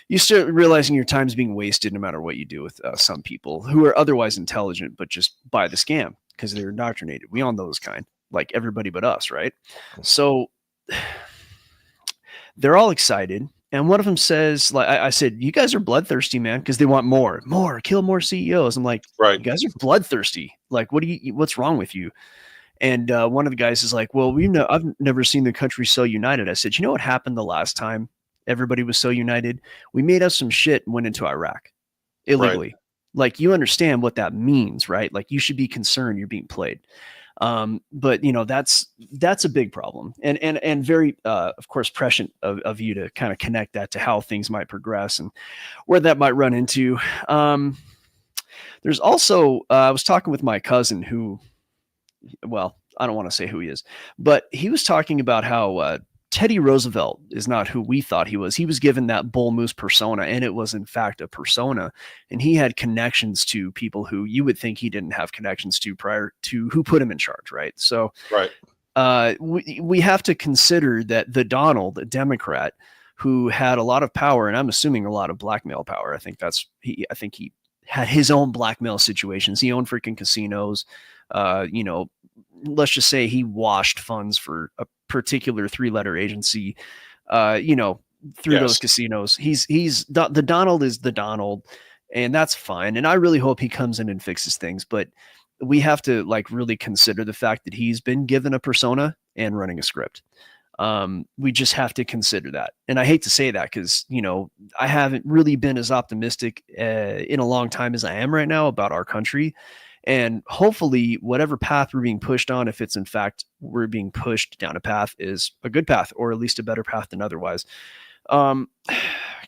you start realizing your time's being wasted no matter what you do with some people who are otherwise intelligent but just buy the scam because they're indoctrinated. We all know those kind, like everybody but us, right? So they're all excited. And one of them says, like I said, you guys are bloodthirsty, man, because they want more, kill more CEOs. I'm like, right. You guys are bloodthirsty. Like, what's wrong with you? And one of the guys is like, well, I've never seen the country so united. I said, you know what happened the last time everybody was so united? We made up some shit and went into Iraq illegally. Right. Like, you understand what that means, right? Like, you should be concerned you're being played. But that's a big problem and very, of course, prescient of you to kind of connect that to how things might progress and where that might run into. There's also, I was talking with my cousin who, well, I don't want to say who he is, but he was talking about how, Teddy Roosevelt is not who we thought he was. He was given that bull moose persona, and it was in fact a persona. And he had connections to people who you would think he didn't have connections to prior to who put him in charge, right? So, right. We have to consider that the Donald, a Democrat, who had a lot of power, and I'm assuming a lot of blackmail power. I think he had his own blackmail situations. He owned freaking casinos. Let's just say he washed funds for a particular 3-letter agency, through those casinos. The Donald is the Donald, and that's fine. And I really hope he comes in and fixes things, but we have to really consider the fact that he's been given a persona and running a script. We just have to consider that. And I hate to say that because, I haven't really been as optimistic in a long time as I am right now about our country. And hopefully, whatever path we're being pushed on, if it's in fact we're being pushed down a path, is a good path, or at least a better path than otherwise. Um,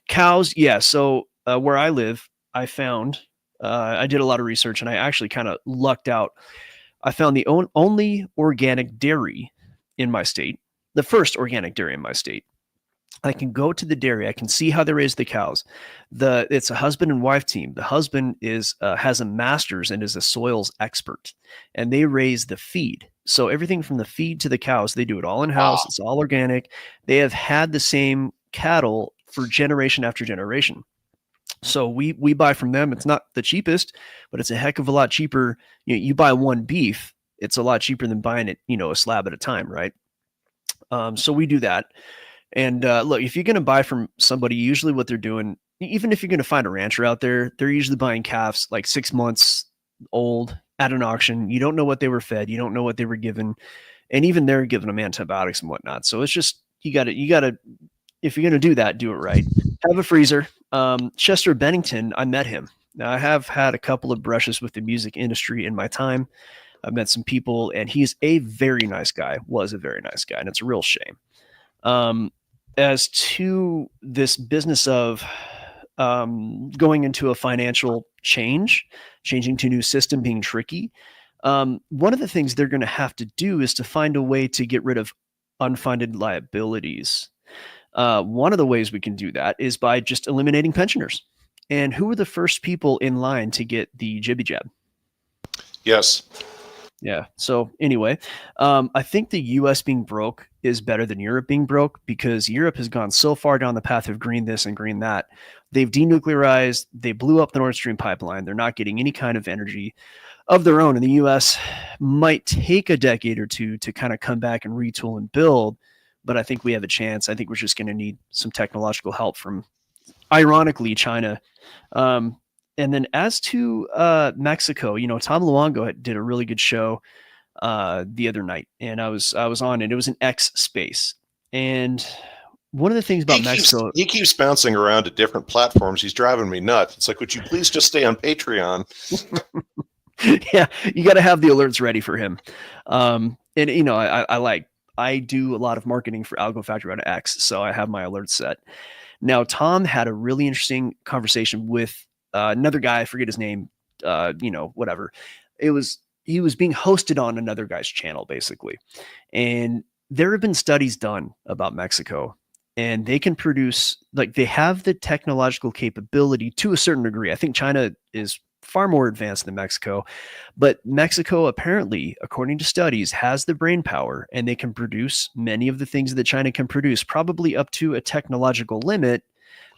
Cows, yeah. So where I live, I did a lot of research and I actually kind of lucked out. I found the only organic dairy in my state, the first organic dairy in my state. I can go to the dairy. I can see how they raise the cows. It's a husband and wife team. The husband has a master's and is a soils expert, and they raise the feed. So everything from the feed to the cows, they do it all in house. It's all organic. They have had the same cattle for generation after generation. So we buy from them. It's not the cheapest, but it's a heck of a lot cheaper. You buy one beef, it's a lot cheaper than buying it, a slab at a time, right? So we do that. And look, if you're going to buy from somebody, usually what they're doing, even if you're going to find a rancher out there, they're usually buying calves like 6 months old at an auction. You don't know what they were fed. You don't know what they were given. And even they're giving them antibiotics and whatnot. So it's just, you got to, if you're going to do that, do it right. Have a freezer. Chester Bennington, I met him. Now, I have had a couple of brushes with the music industry in my time. I've met some people, and he's a very nice guy, was a very nice guy, and it's a real shame. As to this business of going into a financial changing to a new system being tricky, one of the things they're going to have to do is to find a way to get rid of unfunded liabilities. One of the ways we can do that is by just eliminating pensioners. And who were the first people in line to get the jibby jab? Yes. Yeah. So anyway, I think the U.S. being broke is better than Europe being broke, because Europe has gone so far down the path of green this and green that. They've denuclearized. They blew up the Nord Stream pipeline. They're not getting any kind of energy of their own. And the U.S. might take a decade or two to kind of come back and retool and build. But I think we have a chance. I think we're just going to need some technological help from, ironically, China. And then as to Mexico, Tom Luongo did a really good show the other night, and I was on it. It was an X space, and one of the things about Mexico, he keeps bouncing around to different platforms. He's driving me nuts. It's like, would you please just stay on Patreon? Yeah, you got to have the alerts ready for him. And I do a lot of marketing for Algo Factory on X, so I have my alerts set. Now, Tom had a really interesting conversation with another guy, I forget his name, whatever. He was being hosted on another guy's channel, basically. And there have been studies done about Mexico, and they can produce, they have the technological capability to a certain degree. I think China is far more advanced than Mexico, but Mexico apparently, according to studies, has the brain power, and they can produce many of the things that China can produce, probably up to a technological limit.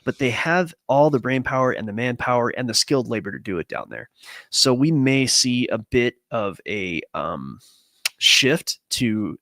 But they have all the brain power and the manpower and the skilled labor to do it down there. So we may see a bit of a shift to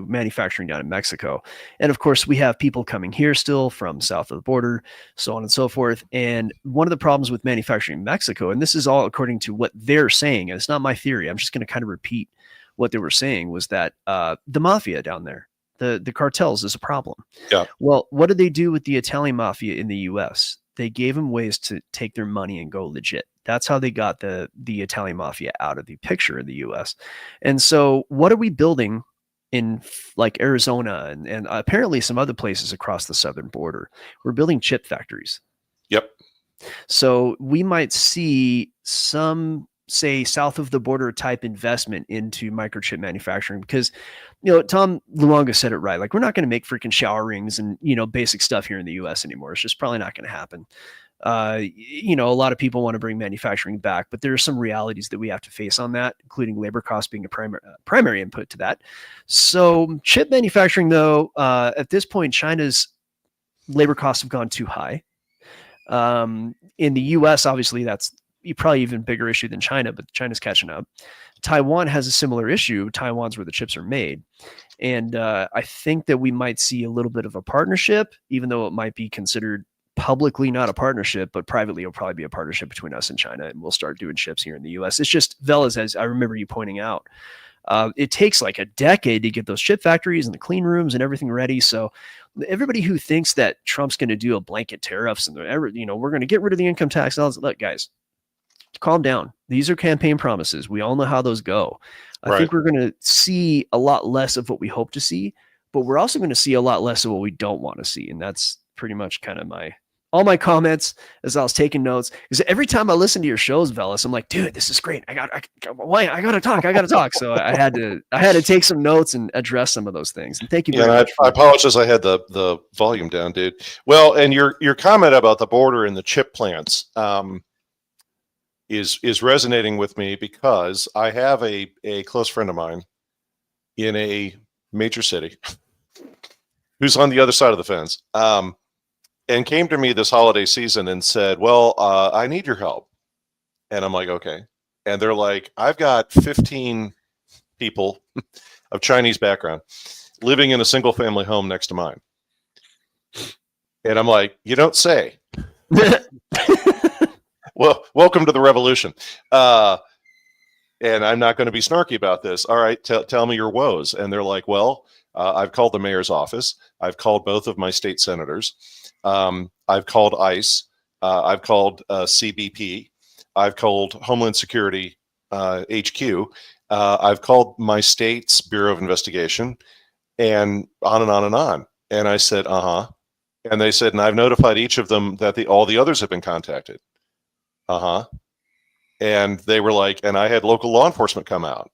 manufacturing down in Mexico. And of course, we have people coming here still from south of the border, so on and so forth. And one of the problems with manufacturing in Mexico, and this is all according to what they're saying, and it's not my theory, I'm just going to kind of repeat what they were saying, was that the mafia down there, the cartels, is a problem. Yeah. Well, what did they do with the Italian mafia in the U.S.? They gave them ways to take their money and go legit. That's how they got the Italian mafia out of the picture in the U.S. And so what are we building in like Arizona and apparently some other places across the southern border? We're building chip factories. Yep. So we might see some, say, south of the border type investment into microchip manufacturing, because Tom Luongo said it right. Like, we're not going to make freaking shower rings and basic stuff here in the US anymore. It's just probably not going to happen. A lot of people want to bring manufacturing back, but there are some realities that we have to face on that, including labor costs being a primary input to that. So chip manufacturing, though, at this point, China's labor costs have gone too high. In the US, obviously, that's probably even bigger issue than China, but China's catching up. Taiwan has a similar issue. Taiwan's where the chips are made. And I think that we might see a little bit of a partnership, even though it might be considered publicly not a partnership, but privately it'll probably be a partnership between us and China, and we'll start doing chips here in the US. It's just, Veles, as I remember you pointing out, It takes like a decade to get those chip factories and the clean rooms and everything ready. So everybody who thinks that Trump's going to do a blanket tariffs and we're going to get rid of the income tax, look, guys, calm down. These are campaign promises. We all know how those go. I Right. think we're going to see a lot less of what we hope to see, but we're also going to see a lot less of what we don't want to see. And that's pretty much kind of all my comments as I was taking notes. Because every time I listen to your shows, Veles, I'm like, dude, this is great. I gotta talk. So I had to take some notes and address some of those things. And thank you very much. I apologize. I had the volume down, dude. Well, and your comment about the border and the chip plants is resonating with me, because I have a close friend of mine in a major city who's on the other side of the fence, and came to me this holiday season and said, well, I need your help. And I'm like, okay. And they're like, I've got 15 people of Chinese background living in a single family home next to mine. And I'm like, you don't say. Well, welcome to the revolution. And I'm not going to be snarky about this. All right, tell me your woes. And they're like, well, I've called the mayor's office. I've called both of my state senators. I've called ICE. I've called CBP. I've called Homeland Security HQ. I've called my state's Bureau of Investigation, and on and on and on. And I said, uh-huh. And they said, and I've notified each of them that all the others have been contacted. Uh-huh. And they were like, and I had local law enforcement come out.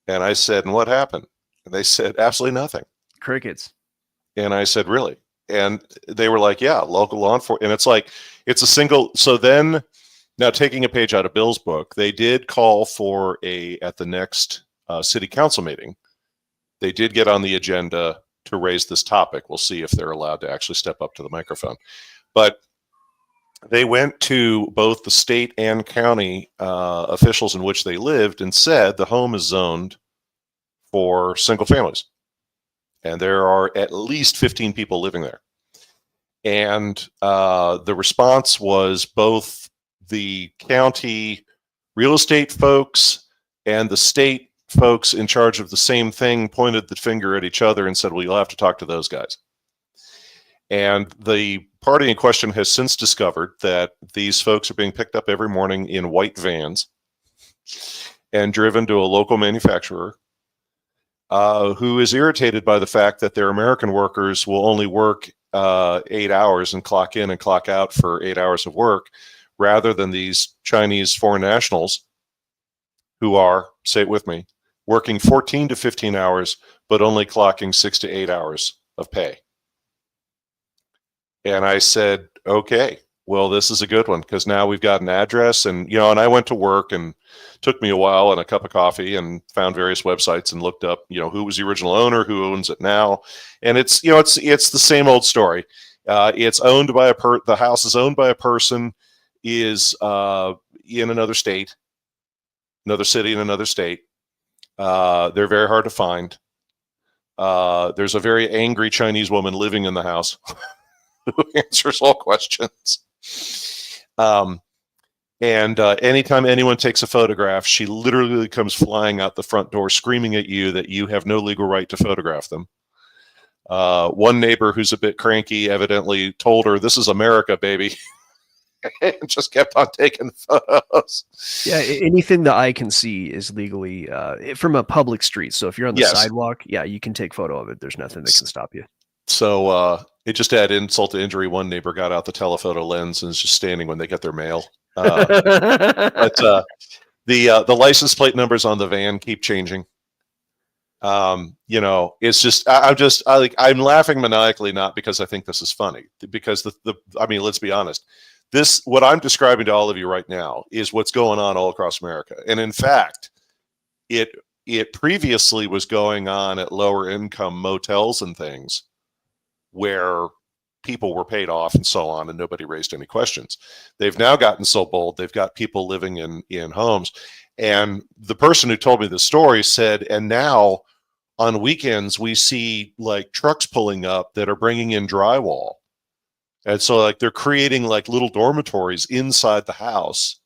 And I said, and what happened? And they said, absolutely nothing. Crickets. And I said, really? And they were like, yeah, local law enforcement. And it's like, it's a single. So then, now taking a page out of Bill's book, they did call for at the next city council meeting, they did get on the agenda to raise this topic. We'll see if they're allowed to actually step up to the microphone. But they went to both the state and county officials in which they lived and said the home is zoned for single families. And there are at least 15 people living there. And the response was both the county real estate folks and the state folks in charge of the same thing pointed the finger at each other and said, well, you'll have to talk to those guys. And the party in question has since discovered that these folks are being picked up every morning in white vans and driven to a local manufacturer who is irritated by the fact that their American workers will only work 8 hours and clock in and clock out for 8 hours of work, rather than these Chinese foreign nationals who are, say it with me, working 14 to 15 hours, but only clocking 6 to 8 hours of pay. And I said, okay, well, this is a good one, because now we've got an address. And, and I went to work, and took me a while and a cup of coffee, and found various websites and looked up, who was the original owner, who owns it now. And it's the same old story. It's owned by the house is owned by a person, is in another state, another city in another state. They're very hard to find. There's a very angry Chinese woman living in the house who answers all questions. And anytime anyone takes a photograph, she literally comes flying out the front door screaming at you that you have no legal right to photograph them. One neighbor who's a bit cranky evidently told her, "This is America, baby." And just kept on taking photos. Yeah, anything the eye can see is legally from a public street. So if you're on the sidewalk, yeah, you can take photo of it. There's nothing that can stop you. So it just added insult to injury. One neighbor got out the telephoto lens and is just standing when they get their mail. But the license plate numbers on the van keep changing. It's just I'm laughing maniacally, not because I think this is funny, because let's be honest. What I'm describing to all of you right now is what's going on all across America. And in fact, it previously was going on at lower income motels and things where people were paid off and so on, and nobody raised any questions. They've now gotten so bold, they've got people living in homes. And the person who told me the story said, and now on weekends, we see like trucks pulling up that are bringing in drywall. And so like they're creating like little dormitories inside the house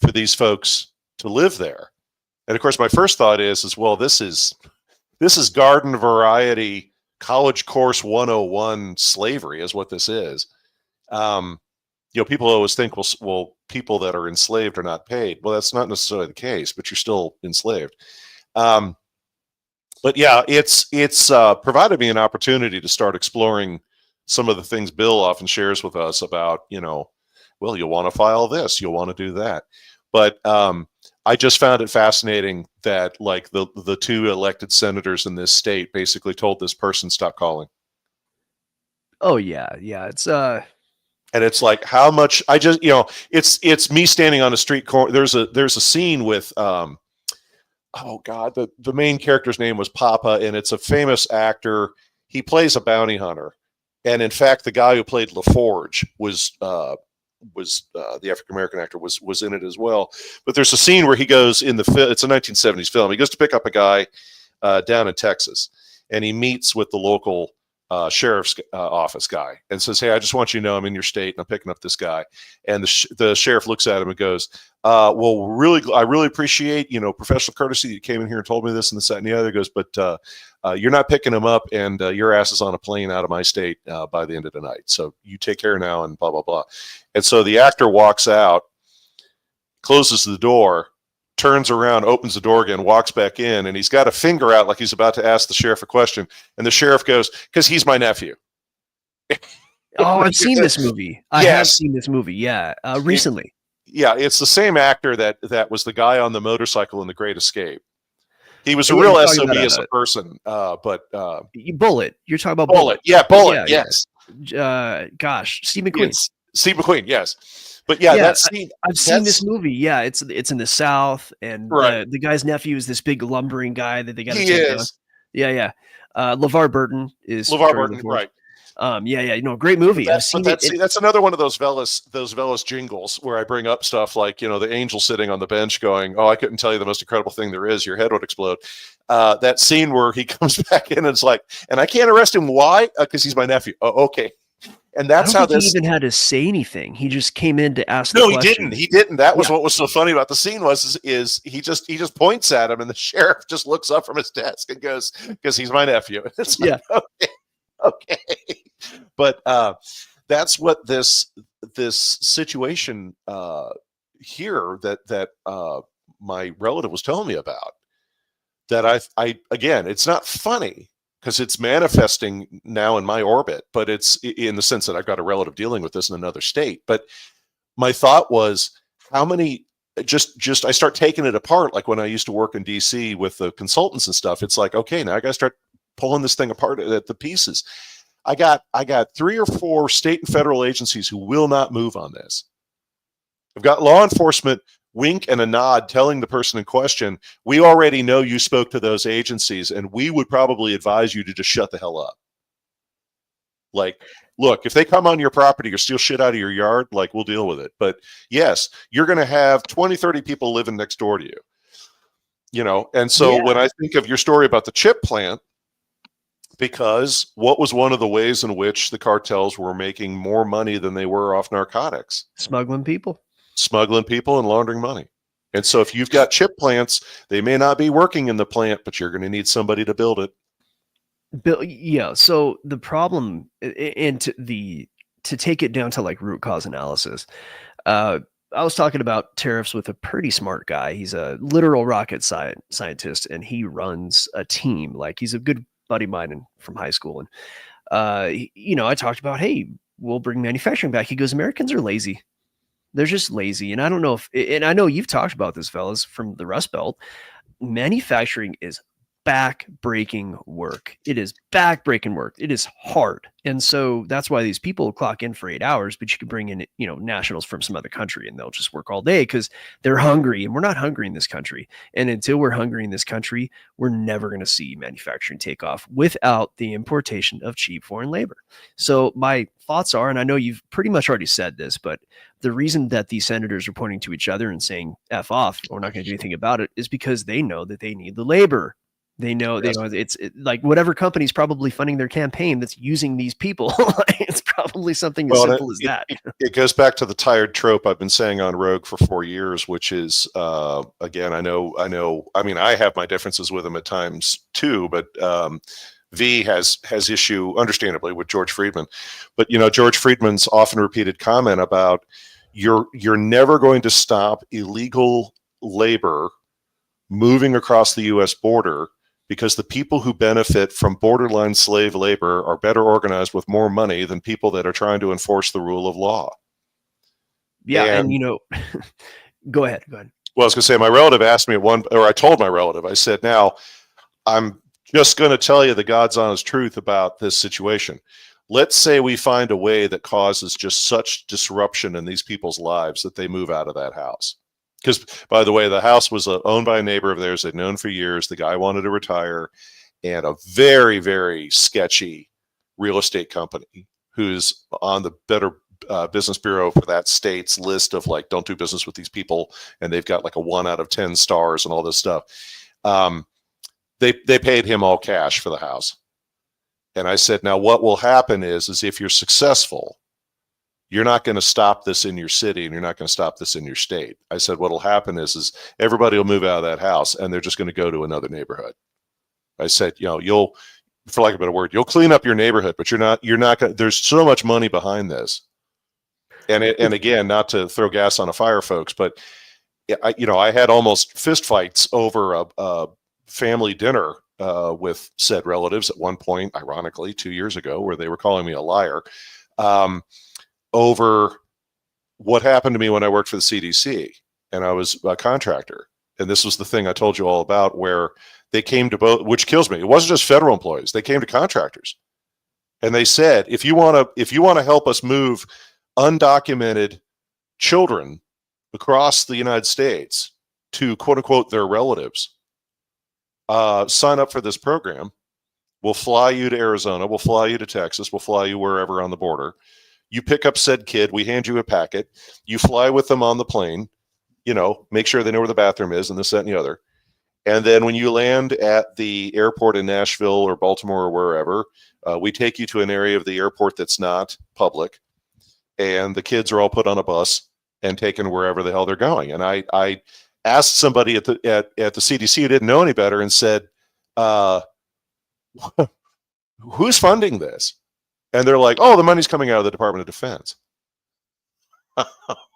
for these folks to live there. And of course, my first thought is well, this is garden variety college course 101 slavery is what this is. People always think, well, people that are enslaved are not paid. Well, that's not necessarily the case, but you're still enslaved. But yeah, it's provided me an opportunity to start exploring some of the things Bill often shares with us about, well, you'll want to file this, you'll want to do that. But I just found it fascinating that like the two elected senators in this state basically told this person, stop calling. Oh yeah. It's and it's like how much I just, it's me standing on a street corner. There's a scene with oh God, the main character's name was Papa, and it's a famous actor. He plays a bounty hunter. And in fact, the guy who played LaForge was the African-American actor was in it as well. But there's a scene where he goes it's a 1970s film. He goes to pick up a guy down in Texas, and he meets with the local sheriff's office guy and says, hey, I just want you to know I'm in your state and I'm picking up this guy. And the sheriff looks at him and goes, well, I really appreciate, professional courtesy. You came in here and told me this and this, that, and the other. Goes, but you're not picking him up, and your ass is on a plane out of my state by the end of the night. So you take care now, and blah, blah, blah. And so the actor walks out, closes the door, turns around, opens the door again, walks back in, and he's got a finger out like he's about to ask the sheriff a question. And the sheriff goes, because he's my nephew. Oh, I've seen this movie. I have seen this movie. Yeah. Recently. Yeah. It's the same actor that was the guy on the motorcycle in The Great Escape. He was a real SOB as a person, but Bullet. You're talking about Bullet. Yeah, Bullet. Yeah, yes. Gosh, Steve McQueen. Steve McQueen. Yes. But yeah, that scene. I've seen this movie. Yeah, it's in the South, and the guy's nephew is this big lumbering guy that they got to take down. Yeah. LeVar Burton is right. Great movie. I've seen it. That's another one of those Veles jingles where I bring up stuff like, the angel sitting on the bench going, oh, I couldn't tell you the most incredible thing there is. Your head would explode. That scene where he comes back in and it's like, and I can't arrest him. Why? Because he's my nephew. Oh, okay. And that's how this. He even had to say anything. He just came in to ask. No, he didn't. He didn't. That was what was so funny about the scene is he just points at him, and the sheriff just looks up from his desk and goes, because he's my nephew. It's like, okay. But that's what this situation here that my relative was telling me about. That I again, it's not funny because it's manifesting now in my orbit, but it's in the sense that I've got a relative dealing with this in another state. But my thought was, how many? Just I start taking it apart, like when I used to work in DC with the consultants and stuff. It's like, okay, now I got to start pulling this thing apart at the pieces. I got 3 or 4 state and federal agencies who will not move on this. I've got law enforcement wink and a nod telling the person in question, we already know you spoke to those agencies and we would probably advise you to just shut the hell up. Like, look, if they come on your property or steal shit out of your yard, like, we'll deal with it. But yes, you're going to have 20, 30 people living next door to you. And so when I think of your story about the chip plant, because what was one of the ways in which the cartels were making more money than they were off narcotics? Smuggling people and laundering money. And so if you've got chip plants, they may not be working in the plant, but you're going to need somebody to build it. So the problem, and to take it down to like root cause analysis, I was talking about tariffs with a pretty smart guy. He's a literal rocket scientist, and he runs a team. Like, he's a good buddy of mine from high school. And, I talked about, hey, we'll bring manufacturing back. He goes, Americans are lazy. They're just lazy. And I don't know and I know you've talked about this, fellas, from the Rust Belt. Manufacturing is back-breaking work. It is back-breaking work. It is hard. And so that's why these people clock in for 8 hours, but you can bring in, nationals from some other country and they'll just work all day because they're hungry, and we're not hungry in this country. And until we're hungry in this country, we're never going to see manufacturing take off without the importation of cheap foreign labor. So my thoughts are, and I know you've pretty much already said this, but the reason that these senators are pointing to each other and saying F off, we're not going to do anything about it, is because they know that they need the labor. They know it's like whatever company's probably funding their campaign that's using these people. It's probably something as simple as that. It goes back to the tired trope I've been saying on Rogue for 4 years, which is, again, I mean, I have my differences with him at times too, but V has issue, understandably, with George Friedman. But, George Friedman's often repeated comment about you're never going to stop illegal labor moving across the U.S. border, because the people who benefit from borderline slave labor are better organized with more money than people that are trying to enforce the rule of law. Yeah, and go ahead. Well, I was going to say, my relative asked me I told my relative, I said, now, I'm just going to tell you the God's honest truth about this situation. Let's say we find a way that causes just such disruption in these people's lives that they move out of that house. Because, by the way, the house was owned by a neighbor of theirs they'd known for years. The guy wanted to retire, and a very, very sketchy real estate company who's on the Better Business Bureau for that state's list of, like, don't do business with these people, and they've got like a 1 out of 10 stars and all this stuff. They paid him all cash for the house. And I said, now what will happen is if you're successful, you're not going to stop this in your city, and you're not going to stop this in your state. I said, what'll happen is everybody will move out of that house, and they're just going to go to another neighborhood. I said, you'll, for lack of a better word, you'll clean up your neighborhood, but you're not going to, there's so much money behind this. And again, not to throw gas on a fire, folks, but I had almost fist fights over a family dinner with said relatives at one point, ironically, 2 years ago, where they were calling me a liar. Over what happened to me when I worked for the CDC and I was a contractor. And this was the thing I told you all about, where they came to both, which kills me. It wasn't just federal employees. They came to contractors, and they said, if you want to help us move undocumented children across the United States to, quote unquote, their relatives, sign up for this program. We'll fly you to Arizona. We'll fly you to Texas. We'll fly you wherever on the border. You pick up said kid, we hand you a packet, you fly with them on the plane, make sure they know where the bathroom is, and this, that, and the other. And then when you land at the airport in Nashville or Baltimore or wherever, we take you to an area of the airport that's not public, and the kids are all put on a bus and taken wherever the hell they're going. And I asked somebody at the CDC who didn't know any better and said, who's funding this? And they're like, oh, the money's coming out of the Department of Defense.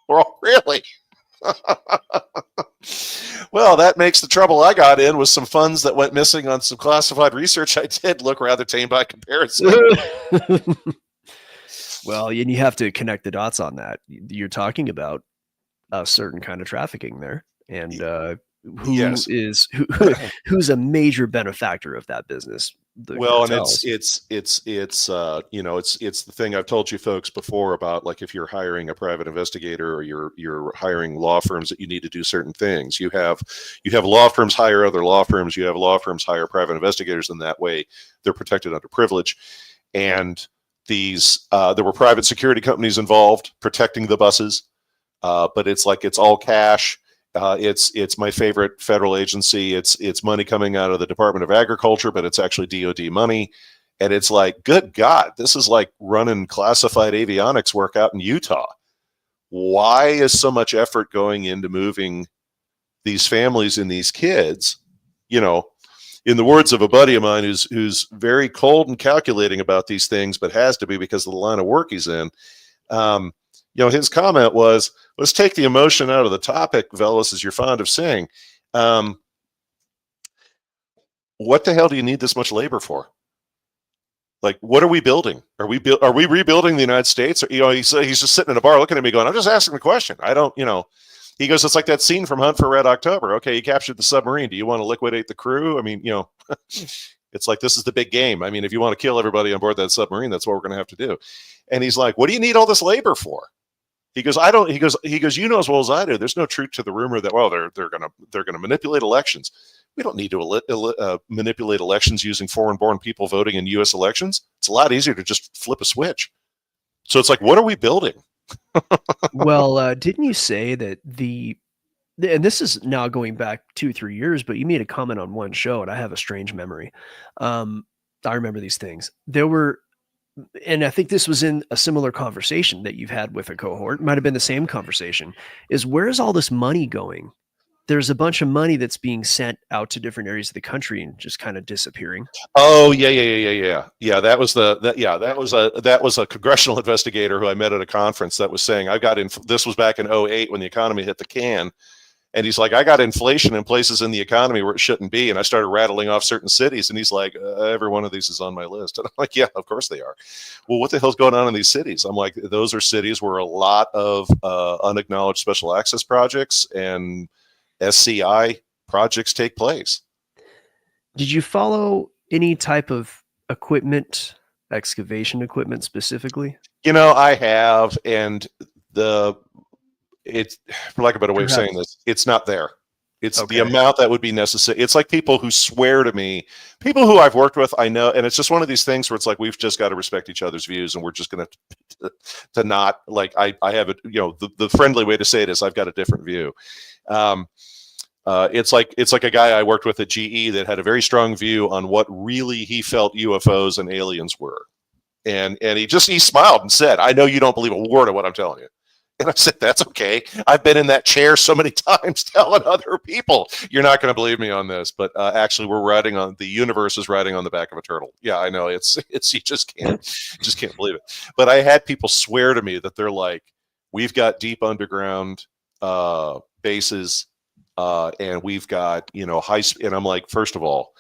Well, really? Well, that makes the trouble I got in with some funds that went missing on some classified research I did look rather tame by comparison. Well, and you have to connect the dots on that. You're talking about a certain kind of trafficking there, and who's a major benefactor of that business. Well, and it's the thing I've told you folks before about, like, if you're hiring a private investigator or you're hiring law firms that you need to do certain things, you have law firms hire other law firms, you have law firms hire private investigators, and that way they're protected under privilege. And these there were private security companies involved protecting the buses, but it's all cash. It's my favorite federal agency. It's money coming out of the Department of Agriculture, but it's actually DOD money. And it's like, good God, this is like running classified avionics work out in Utah. Why is so much effort going into moving these families and these kids? In the words of a buddy of mine who's very cold and calculating about these things, but has to be because of the line of work he's in. His comment was, let's take the emotion out of the topic, Veles, as you're fond of saying. What the hell do you need this much labor for? Like, what are we building? Are we rebuilding the United States? Or, he's just sitting in a bar looking at me going, I'm just asking the question. I don't, he goes, it's like that scene from Hunt for Red October. Okay, you captured the submarine. Do you want to liquidate the crew? I mean, it's like, this is the big game. I mean, if you want to kill everybody on board that submarine, that's what we're going to have to do. And he's like, what do you need all this labor for? He goes, I don't. He goes, you know as well as I do. There's no truth to the rumor that, well, they're gonna manipulate elections. We don't need to manipulate elections using foreign-born people voting in U.S. elections. It's a lot easier to just flip a switch. So it's like, what are we building? Well, didn't you say that the and this is now going back 2-3 years, but you made a comment on one show, and I have a strange memory. I remember these things. There were, and I think this was in a similar conversation that you've had with a cohort. It might have been the same conversation. Is where's all this money going? There's a bunch of money that's being sent out to different areas of the country and just kind of disappearing. Oh yeah. That was that was a congressional investigator who I met at a conference that was saying this was back in '08 when the economy hit the can, and he's like, I got inflation in places in the economy where it shouldn't be, and I started rattling off certain cities, and he's like, every one of these is on my list, and I'm like, yeah, of course they are. Well, what the hell's going on in these cities? I'm like, those are cities where a lot of unacknowledged special access projects and SCI projects take place. Did you follow any type of equipment, excavation equipment specifically? I have, and it's, for lack of a better way of saying this, it's not there. It's okay. The amount that would be necessary. It's like people who swear to me, people who I've worked with, I know, and it's just one of these things where it's like, we've just got to respect each other's views, and we're just going to not, like, I have it, the friendly way to say it is I've got a different view. It's like a guy I worked with at GE that had a very strong view on what really he felt UFOs and aliens were. And he smiled and said, I know you don't believe a word of what I'm telling you. And I said, that's okay. I've been in that chair so many times telling other people, you're not going to believe me on this. But actually, the universe is riding on the back of a turtle. Yeah, I know. It's you just can't believe it. But I had people swear to me that they're like, we've got deep underground bases, and we've got, high speed. And I'm like, first of all,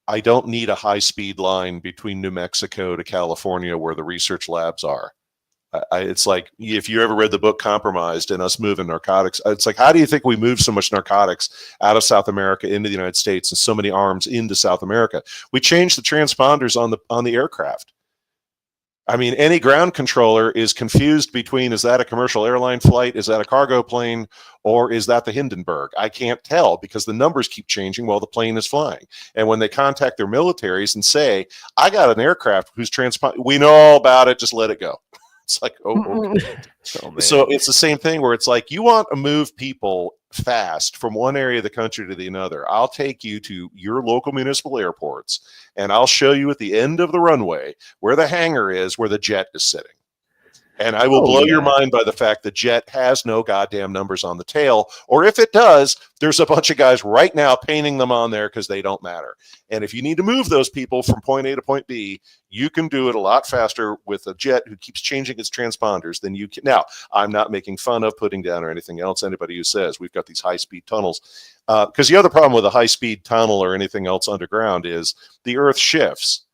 I don't need a high speed line between New Mexico to California where the research labs are. It's like, if you ever read the book Compromised and us moving narcotics, it's like, how do you think we move so much narcotics out of South America into the United States and so many arms into South America? We changed the transponders on the aircraft. I mean, any ground controller is confused between, is that a commercial airline flight? Is that a cargo plane? Or is that the Hindenburg? I can't tell because the numbers keep changing while the plane is flying. And when they contact their militaries and say, I got an aircraft whose we know all about it, just let it go. It's like, okay. So it's the same thing where it's like, you want to move people fast from one area of the country to the another. I'll take you to your local municipal airports, and I'll show you at the end of the runway where the hangar is, where the jet is sitting. And I will blow your mind by the fact the jet has no goddamn numbers on the tail. Or if it does, there's a bunch of guys right now painting them on there because they don't matter. And if you need to move those people from point A to point B, you can do it a lot faster with a jet who keeps changing its transponders than you can. Now, I'm not making fun of putting down or anything else. Anybody who says we've got these high-speed tunnels. Because the other problem with a high-speed tunnel or anything else underground is the Earth shifts.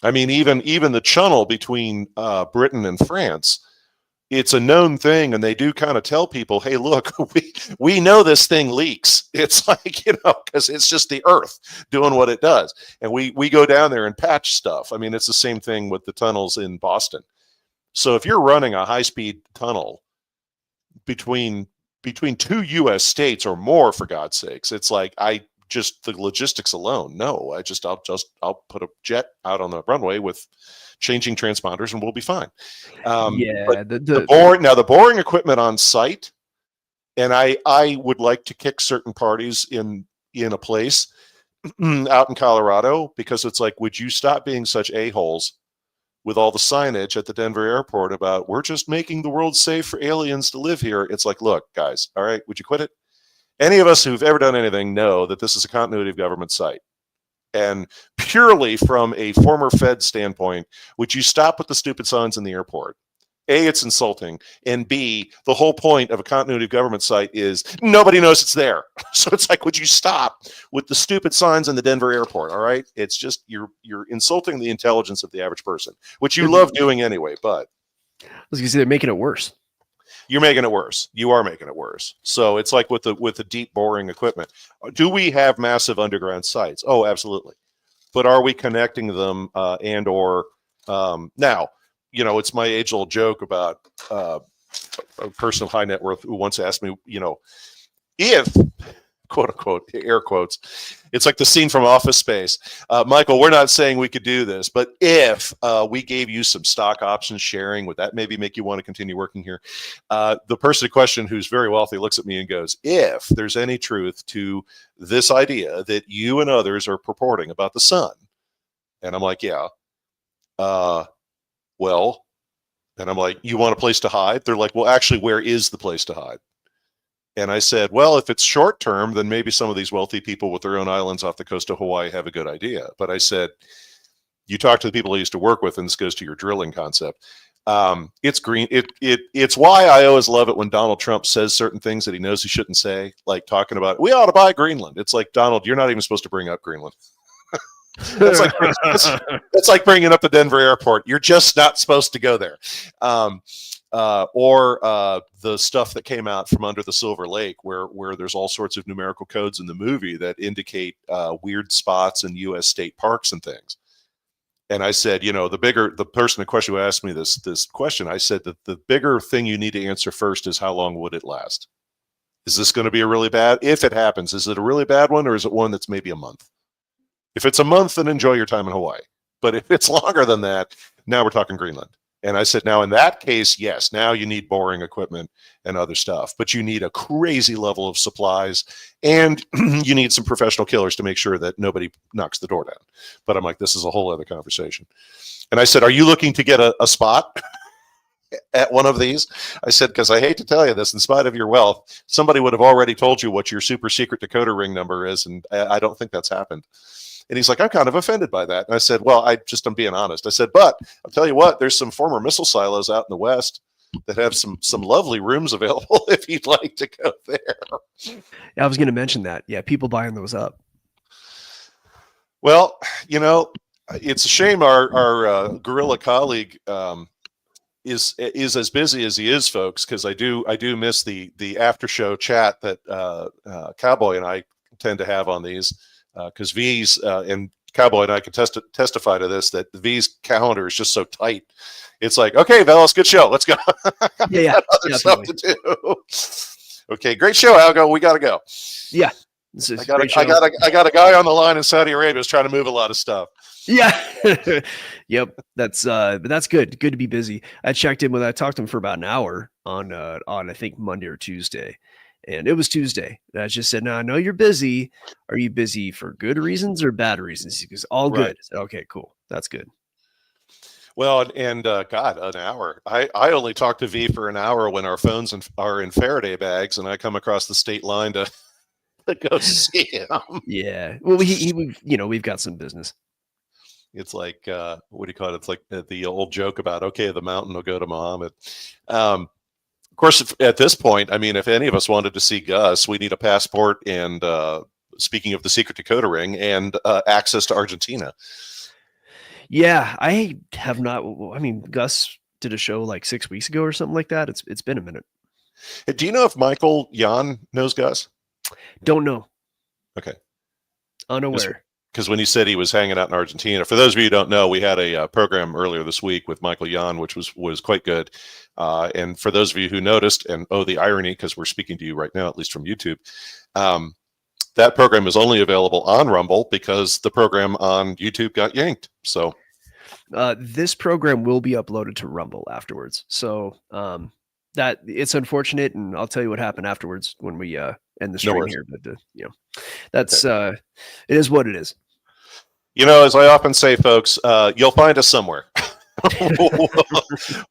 I mean, even the channel between Britain and France, it's a known thing, and they do kind of tell people, hey, look, we know this thing leaks. It's like, because it's just the Earth doing what it does. And we go down there and patch stuff. I mean, it's the same thing with the tunnels in Boston. So if you're running a high-speed tunnel between two U.S. states or more, for God's sakes, it's like, the logistics alone. No, I'll put a jet out on the runway with changing transponders and we'll be fine. The boring equipment on site, and I would like to kick certain parties in a place out in Colorado, because it's like, would you stop being such a-holes with all the signage at the Denver airport about, we're just making the world safe for aliens to live here? It's like, look, guys, all right, would you quit it? Any of us who've ever done anything know that this is a continuity of government site. And purely from a former Fed standpoint, would you stop with the stupid signs in the airport? A, it's insulting. And B, the whole point of a continuity of government site is nobody knows it's there. So it's like, would you stop with the stupid signs in the Denver airport? All right. It's just, you're insulting the intelligence of the average person, which you love doing anyway. But I was going to say, they're making it worse. You're making it worse. You are making it worse. So it's like with the deep boring equipment. Do we have massive underground sites? Oh, absolutely. But are we connecting them and or now, it's my age-old joke about a person of high net worth who once asked me, if quote unquote, air quotes. It's like the scene from Office Space. Michael, we're not saying we could do this, but if we gave you some stock options sharing, would that maybe make you want to continue working here? The person in question, who's very wealthy, looks at me and goes, if there's any truth to this idea that you and others are purporting about the sun. And I'm like, yeah. Well, and I'm like, you want a place to hide? They're like, well, actually, where is the place to hide? And I said, well, if it's short term, then maybe some of these wealthy people with their own islands off the coast of Hawaii have a good idea. But I said, you talk to the people I used to work with, and this goes to your drilling concept. It's green. It's why I always love it when Donald Trump says certain things that he knows he shouldn't say, like talking about, we ought to buy Greenland. It's like, Donald, you're not even supposed to bring up Greenland. It's like bringing up the Denver airport. You're just not supposed to go there. Or the stuff that came out from under the Silver Lake, where there's all sorts of numerical codes in the movie that indicate weird spots in U.S. state parks and things. And I said, the person in question who asked me this question, I said that the bigger thing you need to answer first is how long would it last? Is this going to be a really bad? If it happens, is it a really bad one, or is it one that's maybe a month? If it's a month, then enjoy your time in Hawaii. But if it's longer than that, now we're talking Greenland. And I said, now in that case, yes, now you need boring equipment and other stuff, but you need a crazy level of supplies, and you need some professional killers to make sure that nobody knocks the door down. But I'm like, this is a whole other conversation. And I said, are you looking to get a spot at one of these? I said, because I hate to tell you this, in spite of your wealth, somebody would have already told you what your super secret decoder ring number is, and I don't think that's happened. And he's like, I'm kind of offended by that. And I said, well, I'm being honest. I said, but I'll tell you what, there's some former missile silos out in the West that have some lovely rooms available if you'd like to go there. Yeah, I was going to mention that. Yeah, people buying those up. Well, it's a shame our guerrilla colleague is as busy as he is, folks, because I do miss the after show chat that Cowboy and I tend to have on these. Because V's and Cowboy and I can testify to this, that V's calendar is just so tight. It's like, okay, Veles, good show. Let's go. Yeah, other stuff to do. Okay, great show, Algo. We got to go. Yeah, I got a guy on the line in Saudi Arabia who's trying to move a lot of stuff. Yeah. Yep. That's good. Good to be busy. I checked in I talked to him for about an hour on I think Monday or Tuesday. And it was Tuesday. And I just said, no, I know you're busy. Are you busy for good reasons or bad reasons? He goes, all good. I said, okay, cool. That's good. Well, and God, an hour. I only talk to V for an hour when our phones are in Faraday bags, and I come across the state line to go see him. Yeah. Well, we've got some business. It's like, what do you call it? It's like the old joke about, okay, the mountain will go to Muhammad. Of course, at this point, I mean, if any of us wanted to see Gus, we need a passport and, speaking of the secret decoder ring, and access to Argentina. Yeah, I have not. I mean, Gus did a show like 6 weeks ago or something like that. It's been a minute. Do you know if Michael Jan knows Gus? Don't know. Okay. Unaware. Because when he said he was hanging out in Argentina, for those of you who don't know, we had a program earlier this week with Michael Jan, which was quite good. And for those of you who noticed, and the irony, because we're speaking to you right now, at least from YouTube, that program is only available on Rumble because the program on YouTube got yanked. So this program will be uploaded to Rumble afterwards. So that it's unfortunate, and I'll tell you what happened afterwards when we end the stream here. But that's it is what it is. As I often say, folks, you'll find us somewhere.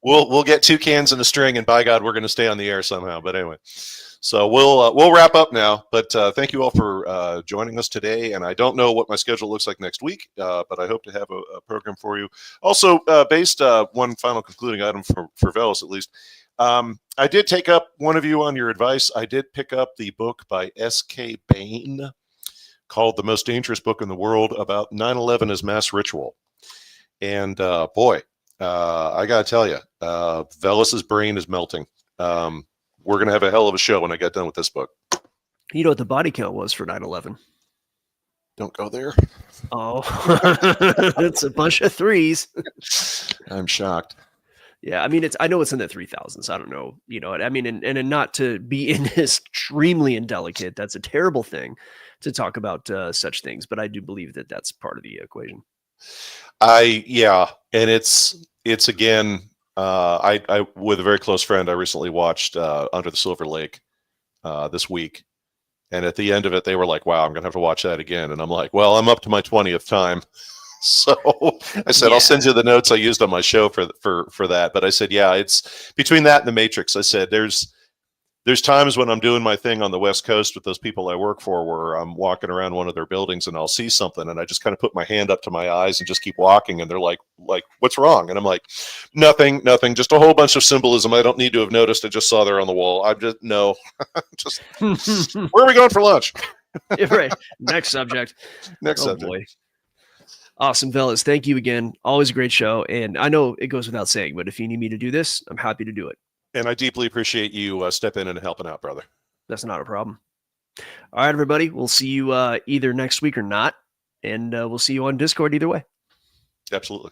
we'll get 2 cans in a string, and by God, we're going to stay on the air somehow. But anyway, so we'll wrap up now. But thank you all for joining us today. And I don't know what my schedule looks like next week, but I hope to have a program for you. Also, based one final concluding item for Veles at least. I did take up one of you on your advice. I did pick up the book by S.K. Bain called The Most Dangerous Book in the World about 9/11 as mass ritual. And boy, I got to tell you, Veles's brain is melting. We're going to have a hell of a show when I get done with this book. You know what the body count was for 9/11? Don't go there. Oh, it's a bunch of 3s. I'm shocked. Yeah, I mean, I know it's in the 3,000s. I don't know, I mean, and not to be extremely indelicate. That's a terrible thing to talk about such things, but I do believe that that's part of the equation. Yeah, and it's again. I with a very close friend, I recently watched Under the Silver Lake this week, and at the end of it, they were like, "Wow, I'm gonna have to watch that again." And I'm like, "Well, I'm up to my 20th time." So I said, I'll send you the notes I used on my show for that. But I said, yeah, it's between that and the Matrix. I said, there's times when I'm doing my thing on the West Coast with those people I work for, where I'm walking around one of their buildings and I'll see something, and I just kind of put my hand up to my eyes and just keep walking, and they're like, what's wrong? And I'm like, nothing, just a whole bunch of symbolism I don't need to have noticed. I just saw there on the wall. I'm just no, just where are we going for lunch? Right. Next subject. Next subject. Boy. Awesome, Veles. Thank you again. Always a great show. And I know it goes without saying, but if you need me to do this, I'm happy to do it. And I deeply appreciate you stepping in and helping out, brother. That's not a problem. All right, everybody. We'll see you either next week or not. And we'll see you on Discord either way. Absolutely.